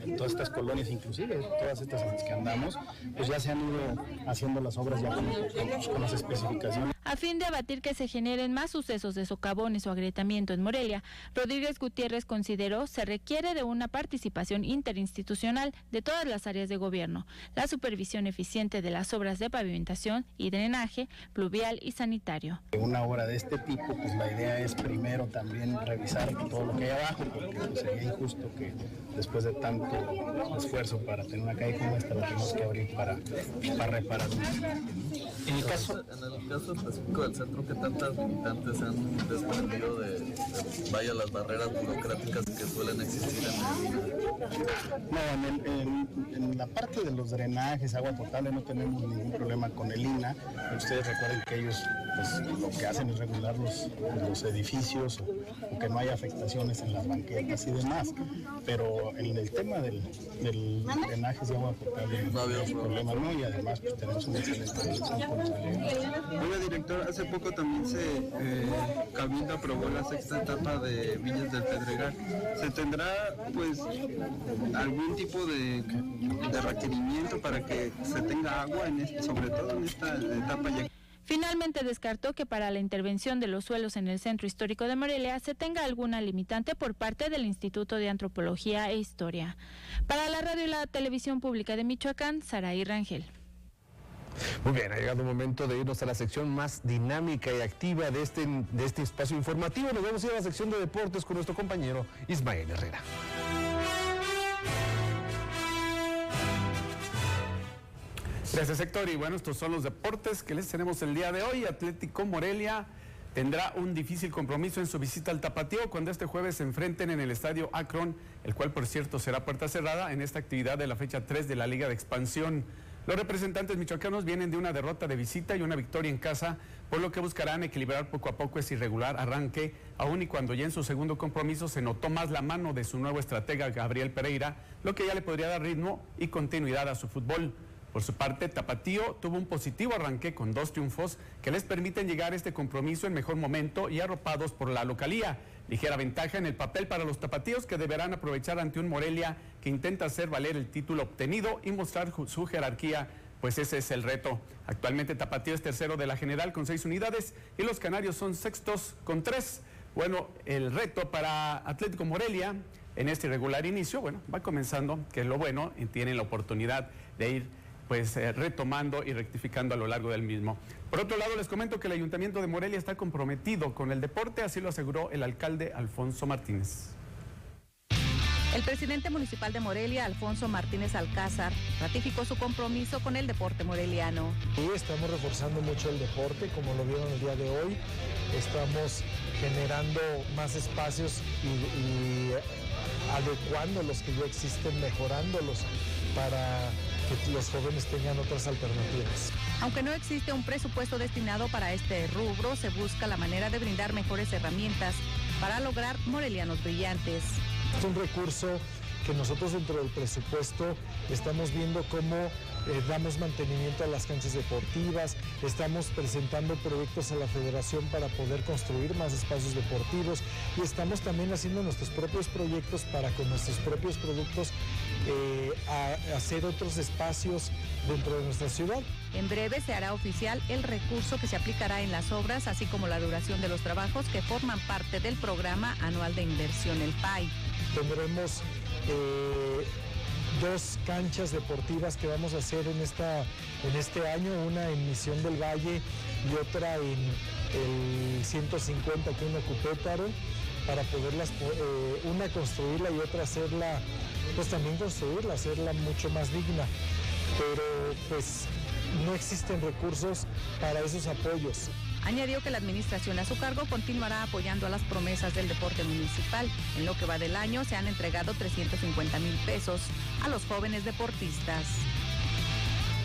en todas estas colonias, inclusive todas estas en las que andamos, pues ya se han ido haciendo las obras ya con las especificaciones. A fin de abatir que se generen más sucesos de socavones o agrietamiento en Morelia, Rodríguez Gutiérrez consideró se requiere de una participación interinstitucional de todas las áreas de gobierno, la supervisión eficiente de las obras de pavimentación y drenaje, pluvial y sanitario. Una obra de este tipo, pues la idea es primero también revisar todo lo que hay abajo, porque pues, sería injusto que después de tanto esfuerzo para tener una calle como esta, la tenemos que abrir para reparar. En el caso específico del centro, ¿qué tantas limitantes han desprendido de las barreras burocráticas que suelen existir en la parte de los drenajes, agua potable, no tenemos ningún problema con el INAH. Ustedes recuerden que ellos pues, lo que hacen es regular los edificios o que no haya afectaciones en las banquetas y demás, pero en el tema del drenaje de agua potable no había problema, ¿no? Y además pues, tenemos una excelente relación con los aliados. Oiga, director, hace poco también Cabildo aprobó la sexta etapa de Viñas del Pedregal. ¿Se tendrá pues algún tipo de requerimiento para que se tenga agua sobre todo en esta etapa ya? Finalmente descartó que para la intervención de los suelos en el centro histórico de Morelia se tenga alguna limitante por parte del Instituto de Antropología e Historia. Para la radio y la televisión pública de Michoacán, Saraí Rangel. Muy bien, ha llegado el momento de irnos a la sección más dinámica y activa de este espacio informativo. Nos vamos a ir a la sección de deportes con nuestro compañero Ismael Herrera. Gracias, Héctor. Y bueno, estos son los deportes que les tenemos el día de hoy. Atlético Morelia tendrá un difícil compromiso en su visita al Tapatío cuando este jueves se enfrenten en el Estadio Akron, el cual, por cierto, será puerta cerrada en esta actividad de la fecha 3 de la Liga de Expansión. Los representantes michoacanos vienen de una derrota de visita y una victoria en casa, por lo que buscarán equilibrar poco a poco ese irregular arranque, aun y cuando ya en su segundo compromiso se notó más la mano de su nuevo estratega Gabriel Pereira, lo que ya le podría dar ritmo y continuidad a su fútbol. Por su parte, Tapatío tuvo un positivo arranque con 2 triunfos que les permiten llegar a este compromiso en mejor momento y arropados por la localía. Ligera ventaja en el papel para los tapatíos, que deberán aprovechar ante un Morelia que intenta hacer valer el título obtenido y mostrar su jerarquía, pues ese es el reto. Actualmente Tapatío es tercero de la general con 6 unidades y los canarios son sextos con 3. Bueno, el reto para Atlético Morelia en este irregular inicio, bueno, va comenzando, que es lo bueno, y tienen la oportunidad de ir pues retomando y rectificando a lo largo del mismo. Por otro lado, les comento que el Ayuntamiento de Morelia está comprometido con el deporte, así lo aseguró el alcalde Alfonso Martínez. El presidente municipal de Morelia, Alfonso Martínez Alcázar, ratificó su compromiso con el deporte moreliano. Sí, estamos reforzando mucho el deporte, como lo vieron el día de hoy. Estamos generando más espacios y adecuando los que ya existen, mejorándolos para que los jóvenes tengan otras alternativas. Aunque no existe un presupuesto destinado para este rubro, se busca la manera de brindar mejores herramientas para lograr morelianos brillantes. Es un recurso que nosotros dentro del presupuesto estamos viendo cómo damos mantenimiento a las canchas deportivas, estamos presentando proyectos a la federación para poder construir más espacios deportivos y estamos también haciendo nuestros propios proyectos para con nuestros propios productos hacer otros espacios dentro de nuestra ciudad. En breve se hará oficial el recurso que se aplicará en las obras, así como la duración de los trabajos que forman parte del programa anual de inversión, el PAI. Tendremos 2 canchas deportivas que vamos a hacer en este año, una en Misión del Valle y otra en el 150 aquí en Ocupétaro, para poderlas, una construirla y otra hacerla, pues también construirla, hacerla mucho más digna. Pero pues no existen recursos para esos apoyos. Añadió que la administración a su cargo continuará apoyando a las promesas del deporte municipal. En lo que va del año se han entregado 350,000 pesos a los jóvenes deportistas.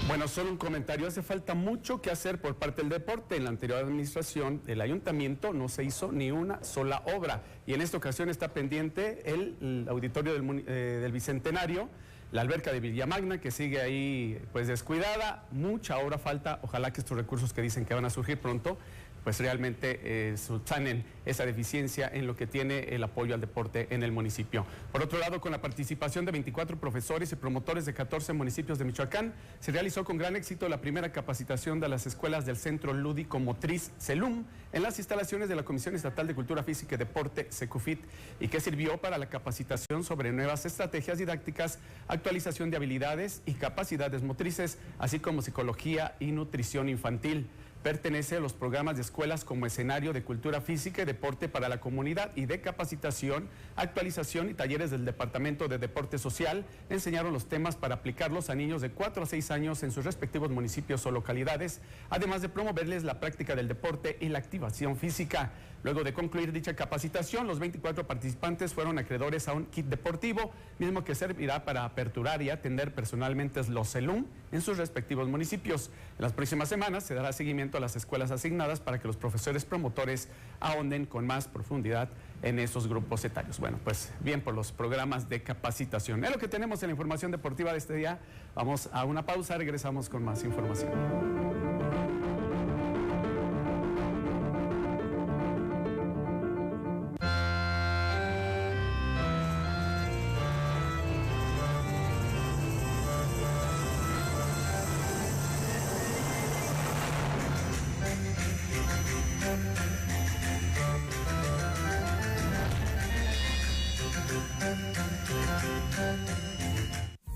Bueno, solo un comentario. Hace falta mucho que hacer por parte del deporte. En la anterior administración del ayuntamiento no se hizo ni una sola obra. Y en esta ocasión está pendiente el auditorio del Bicentenario, la alberca de Villamagna, que sigue ahí pues descuidada. Mucha obra falta. Ojalá que estos recursos que dicen que van a surgir pronto pues realmente subsanen esa deficiencia en lo que tiene el apoyo al deporte en el municipio. Por otro lado, con la participación de 24 profesores y promotores de 14 municipios de Michoacán, se realizó con gran éxito la primera capacitación de las escuelas del Centro Lúdico Motriz CELUM en las instalaciones de la Comisión Estatal de Cultura Física y Deporte, SECUFIT, y que sirvió para la capacitación sobre nuevas estrategias didácticas, actualización de habilidades y capacidades motrices, así como psicología y nutrición infantil. Pertenece a los programas de escuelas como escenario de cultura física y deporte para la comunidad y de capacitación, actualización y talleres del Departamento de Deporte Social. Enseñaron los temas para aplicarlos a niños de 4 a 6 años en sus respectivos municipios o localidades, además de promoverles la práctica del deporte y la activación física. Luego de concluir dicha capacitación, los 24 participantes fueron acreedores a un kit deportivo, mismo que servirá para aperturar y atender personalmente los CELUM en sus respectivos municipios. En las próximas semanas se dará seguimiento a las escuelas asignadas para que los profesores promotores ahonden con más profundidad en esos grupos etarios. Bueno, pues bien por los programas de capacitación. Es lo que tenemos en la información deportiva de este día. Vamos a una pausa, regresamos con más información.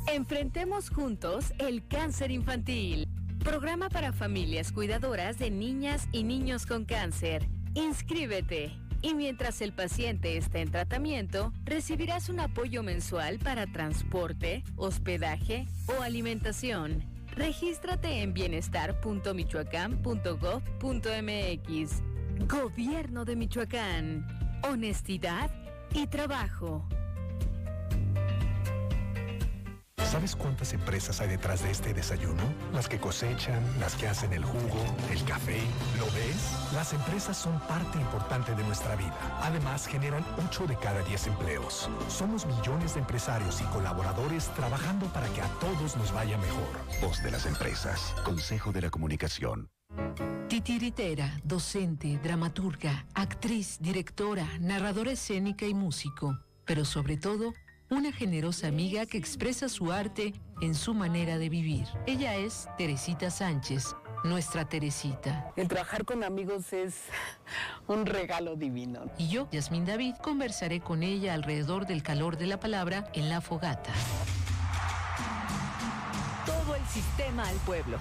Enfrentemos juntos el cáncer infantil. Programa para familias cuidadoras de niñas y niños con cáncer. Inscríbete. Y mientras el paciente está en tratamiento, recibirás un apoyo mensual para transporte, hospedaje o alimentación. Regístrate en bienestar.michoacán.gov.mx. Gobierno de Michoacán. Honestidad y trabajo. ¿Sabes cuántas empresas hay detrás de este desayuno? Las que cosechan, las que hacen el jugo, el café. ¿Lo ves? Las empresas son parte importante de nuestra vida. Además, generan 8 de cada 10 empleos. Somos millones de empresarios y colaboradores trabajando para que a todos nos vaya mejor. Voz de las empresas. Consejo de la Comunicación. Titiritera, docente, dramaturga, actriz, directora, narradora escénica y músico. Pero sobre todo, una generosa amiga que expresa su arte en su manera de vivir. Ella es Teresita Sánchez, nuestra Teresita. El trabajar con amigos es un regalo divino. Y yo, Yasmín David, conversaré con ella alrededor del calor de la palabra en la fogata. Todo el sistema al pueblo.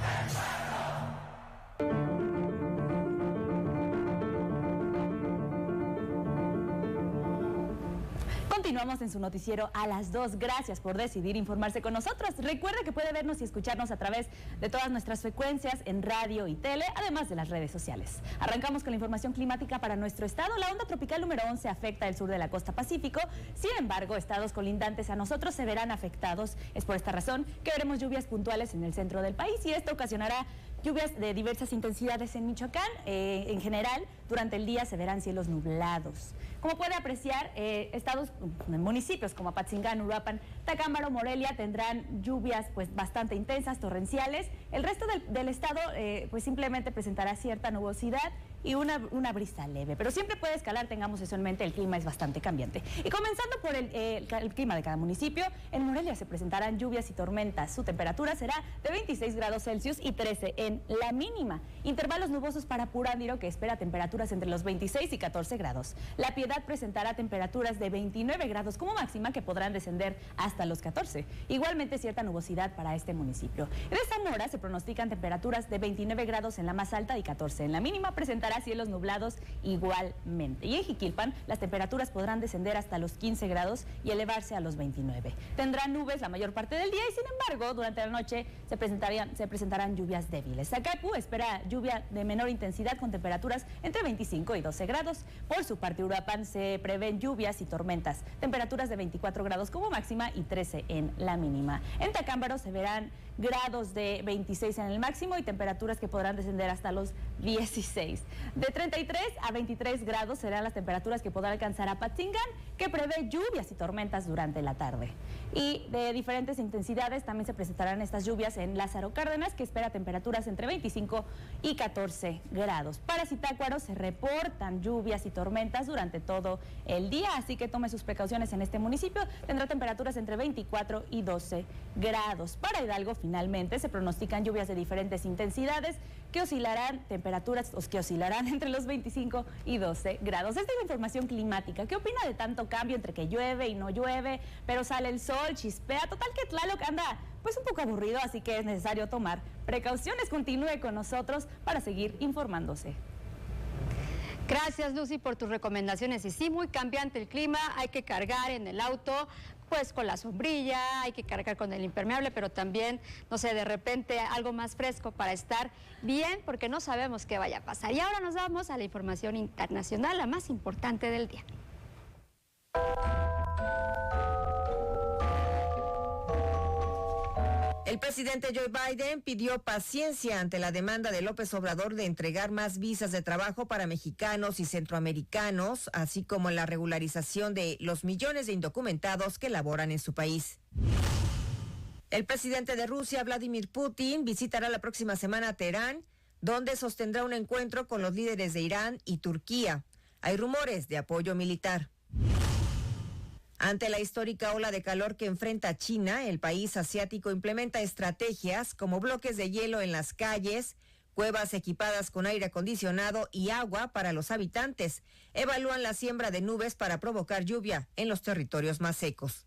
Continuamos en su noticiero a las 2. Gracias por decidir informarse con nosotros. Recuerde que puede vernos y escucharnos a través de todas nuestras frecuencias en radio y tele, además de las redes sociales. Arrancamos con la información climática para nuestro estado. La onda tropical número 11 afecta el sur de la costa Pacífico. Sin embargo, estados colindantes a nosotros se verán afectados. Es por esta razón que veremos lluvias puntuales en el centro del país y esto ocasionará lluvias de diversas intensidades en Michoacán. En general, durante el día se verán cielos nublados. Como puede apreciar, municipios como Apatzingán, Uruapan, Tacámbaro, Morelia tendrán lluvias pues bastante intensas, torrenciales. El resto del estado pues simplemente presentará cierta nubosidad y una brisa leve, pero siempre puede escalar, tengamos eso en mente, el clima es bastante cambiante. Y comenzando por el clima de cada municipio, en Morelia se presentarán lluvias y tormentas. Su temperatura será de 26 grados Celsius y 13 en la mínima. Intervalos nubosos para Purándiro, que espera temperaturas entre los 26 y 14 grados. La Piedad presentará temperaturas de 29 grados como máxima, que podrán descender hasta los 14. Igualmente cierta nubosidad para este municipio. De Zamora se pronostican temperaturas de 29 grados en la más alta y 14 en la mínima. Presentará cielos nublados igualmente. Y en Jiquilpan las temperaturas podrán descender hasta los 15 grados y elevarse a los 29. Tendrán nubes la mayor parte del día y sin embargo durante la noche se presentarán lluvias débiles. Zacaipu espera lluvia de menor intensidad con temperaturas entre 25 y 12 grados. Por su parte Uruapan se prevén lluvias y tormentas. Temperaturas de 24 grados como máxima y 13 en la mínima. En Tacámbaro se verán grados de 26 en el máximo y temperaturas que podrán descender hasta los 16. De 33 a 23 grados serán las temperaturas que podrá alcanzar Apatzingán, que prevé lluvias y tormentas durante la tarde. Y de diferentes intensidades también se presentarán estas lluvias en Lázaro Cárdenas, que espera temperaturas entre 25 y 14 grados. Para Zitácuaro se reportan lluvias y tormentas durante todo el día, así que tome sus precauciones en este municipio. Tendrá temperaturas entre 24 y 12 grados. Para Hidalgo, finalmente, se pronostican lluvias de diferentes intensidades que oscilarán entre los 25 y 12 grados. Esta es la información climática. ¿Qué opina de tanto cambio entre que llueve y no llueve, pero sale el sol, chispea? Total que Tlaloc anda pues un poco aburrido, así que es necesario tomar precauciones. Continúe con nosotros para seguir informándose. Gracias, Lucy, por tus recomendaciones. Y sí, muy cambiante el clima, hay que cargar en el auto pues con la sombrilla, hay que cargar con el impermeable, pero también, no sé, de repente algo más fresco para estar bien, porque no sabemos qué vaya a pasar. Y ahora nos vamos a la información internacional, la más importante del día. El presidente Joe Biden pidió paciencia ante la demanda de López Obrador de entregar más visas de trabajo para mexicanos y centroamericanos, así como la regularización de los millones de indocumentados que laboran en su país. El presidente de Rusia, Vladimir Putin, visitará la próxima semana Teherán, donde sostendrá un encuentro con los líderes de Irán y Turquía. Hay rumores de apoyo militar. Ante la histórica ola de calor que enfrenta China, el país asiático implementa estrategias como bloques de hielo en las calles, cuevas equipadas con aire acondicionado y agua para los habitantes. Evalúan la siembra de nubes para provocar lluvia en los territorios más secos.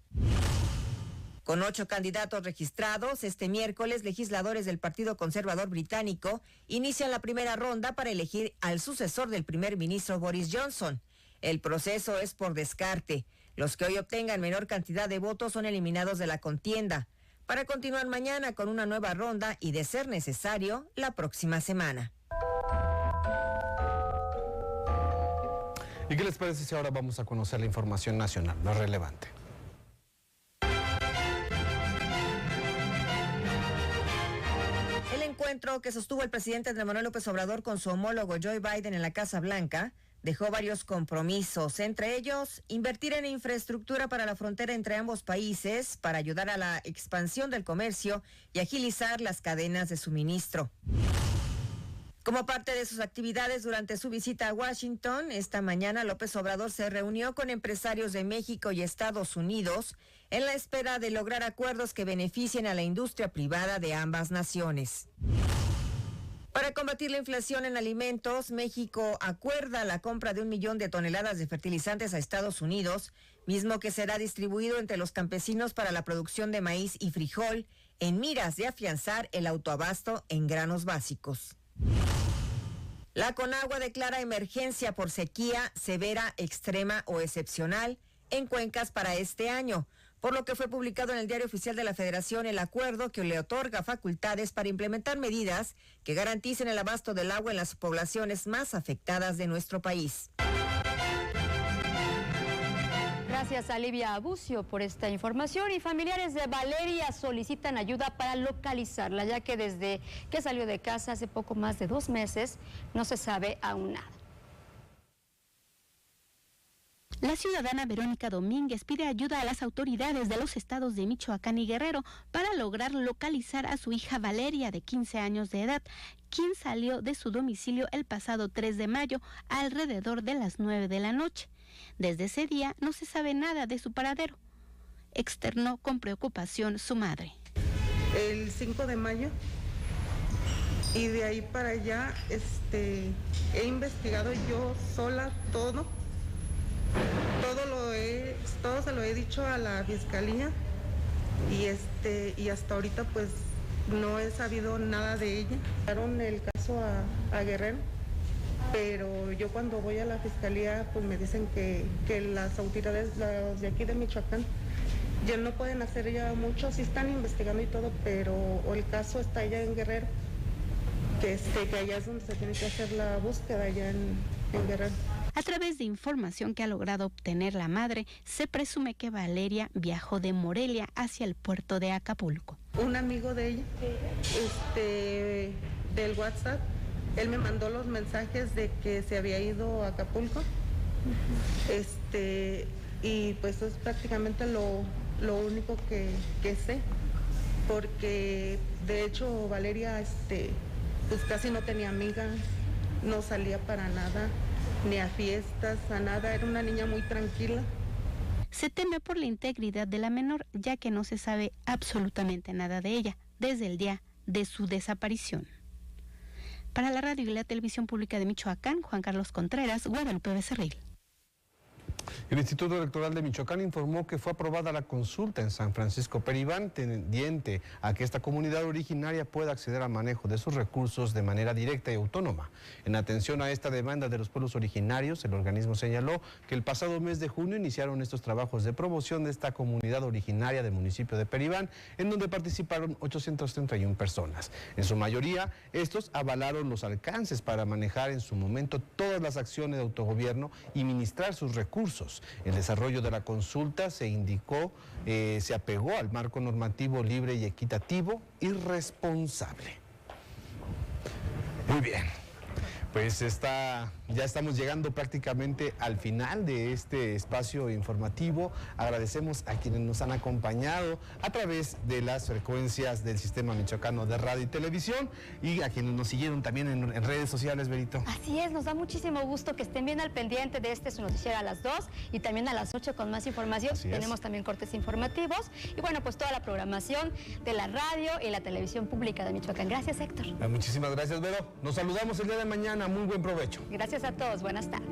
Con 8 candidatos registrados, este miércoles legisladores del Partido Conservador Británico inician la primera ronda para elegir al sucesor del primer ministro Boris Johnson. El proceso es por descarte. Los que hoy obtengan menor cantidad de votos son eliminados de la contienda, para continuar mañana con una nueva ronda y, de ser necesario, la próxima semana. ¿Y qué les parece si ahora vamos a conocer la información nacional más relevante? El encuentro que sostuvo el presidente Andrés Manuel López Obrador con su homólogo Joe Biden en la Casa Blanca dejó varios compromisos, entre ellos invertir en infraestructura para la frontera entre ambos países para ayudar a la expansión del comercio y agilizar las cadenas de suministro. Como parte de sus actividades durante su visita a Washington, esta mañana López Obrador se reunió con empresarios de México y Estados Unidos en la espera de lograr acuerdos que beneficien a la industria privada de ambas naciones. Para combatir la inflación en alimentos, México acuerda la compra de 1 millón de toneladas de fertilizantes a Estados Unidos, mismo que será distribuido entre los campesinos para la producción de maíz y frijol, en miras de afianzar el autoabasto en granos básicos. La Conagua declara emergencia por sequía severa, extrema o excepcional en cuencas para este año, por lo que fue publicado en el Diario Oficial de la Federación el acuerdo que le otorga facultades para implementar medidas que garanticen el abasto del agua en las poblaciones más afectadas de nuestro país. Gracias a Livia Abucio por esta información. Y familiares de Valeria solicitan ayuda para localizarla, ya que desde que salió de casa hace poco más de 2 meses no se sabe aún nada. La ciudadana Verónica Domínguez pide ayuda a las autoridades de los estados de Michoacán y Guerrero para lograr localizar a su hija Valeria, de 15 años de edad, quien salió de su domicilio el pasado 3 de mayo alrededor de las 9 de la noche. Desde ese día no se sabe nada de su paradero, externó con preocupación su madre. El 5 de mayo y de ahí para allá he investigado yo sola todo se lo he dicho a la fiscalía y hasta ahorita pues no he sabido nada de ella. Dieron el caso a Guerrero, pero yo cuando voy a la fiscalía pues me dicen que las autoridades de aquí de Michoacán ya no pueden hacer ya mucho, sí están investigando y todo, pero el caso está allá en Guerrero, que allá es donde se tiene que hacer la búsqueda, allá en Guerrero. A través de información que ha logrado obtener la madre, se presume que Valeria viajó de Morelia hacia el puerto de Acapulco. Un amigo de ella, del WhatsApp, él me mandó los mensajes de que se había ido a Acapulco, y pues es prácticamente lo único que sé, porque de hecho Valeria pues casi no tenía amigas, no salía para nada, ni a fiestas, a nada, era una niña muy tranquila. Se teme por la integridad de la menor, ya que no se sabe absolutamente nada de ella desde el día de su desaparición. Para la radio y la televisión pública de Michoacán, Juan Carlos Contreras, Guadalupe Becerril. El Instituto Electoral de Michoacán informó que fue aprobada la consulta en San Francisco Peribán tendiente a que esta comunidad originaria pueda acceder al manejo de sus recursos de manera directa y autónoma. En atención a esta demanda de los pueblos originarios, el organismo señaló que el pasado mes de junio iniciaron estos trabajos de promoción de esta comunidad originaria del municipio de Peribán, en donde participaron 831 personas. En su mayoría, estos avalaron los alcances para manejar en su momento todas las acciones de autogobierno y ministrar sus recursos. El desarrollo de la consulta se apegó al marco normativo libre y equitativo y responsable. Muy bien. Pues ya estamos llegando prácticamente al final de este espacio informativo. Agradecemos a quienes nos han acompañado a través de las frecuencias del Sistema Michoacano de Radio y Televisión y a quienes nos siguieron también en redes sociales, Berito. Así es, nos da muchísimo gusto que estén bien al pendiente de su noticiero a las 2 y también a las 8 con más información. Tenemos también cortes informativos y bueno, pues toda la programación de la radio y la televisión pública de Michoacán. Gracias, Héctor. Muchísimas gracias, Vero. Nos saludamos el día de mañana. Muy buen provecho. Gracias a todos. Buenas tardes.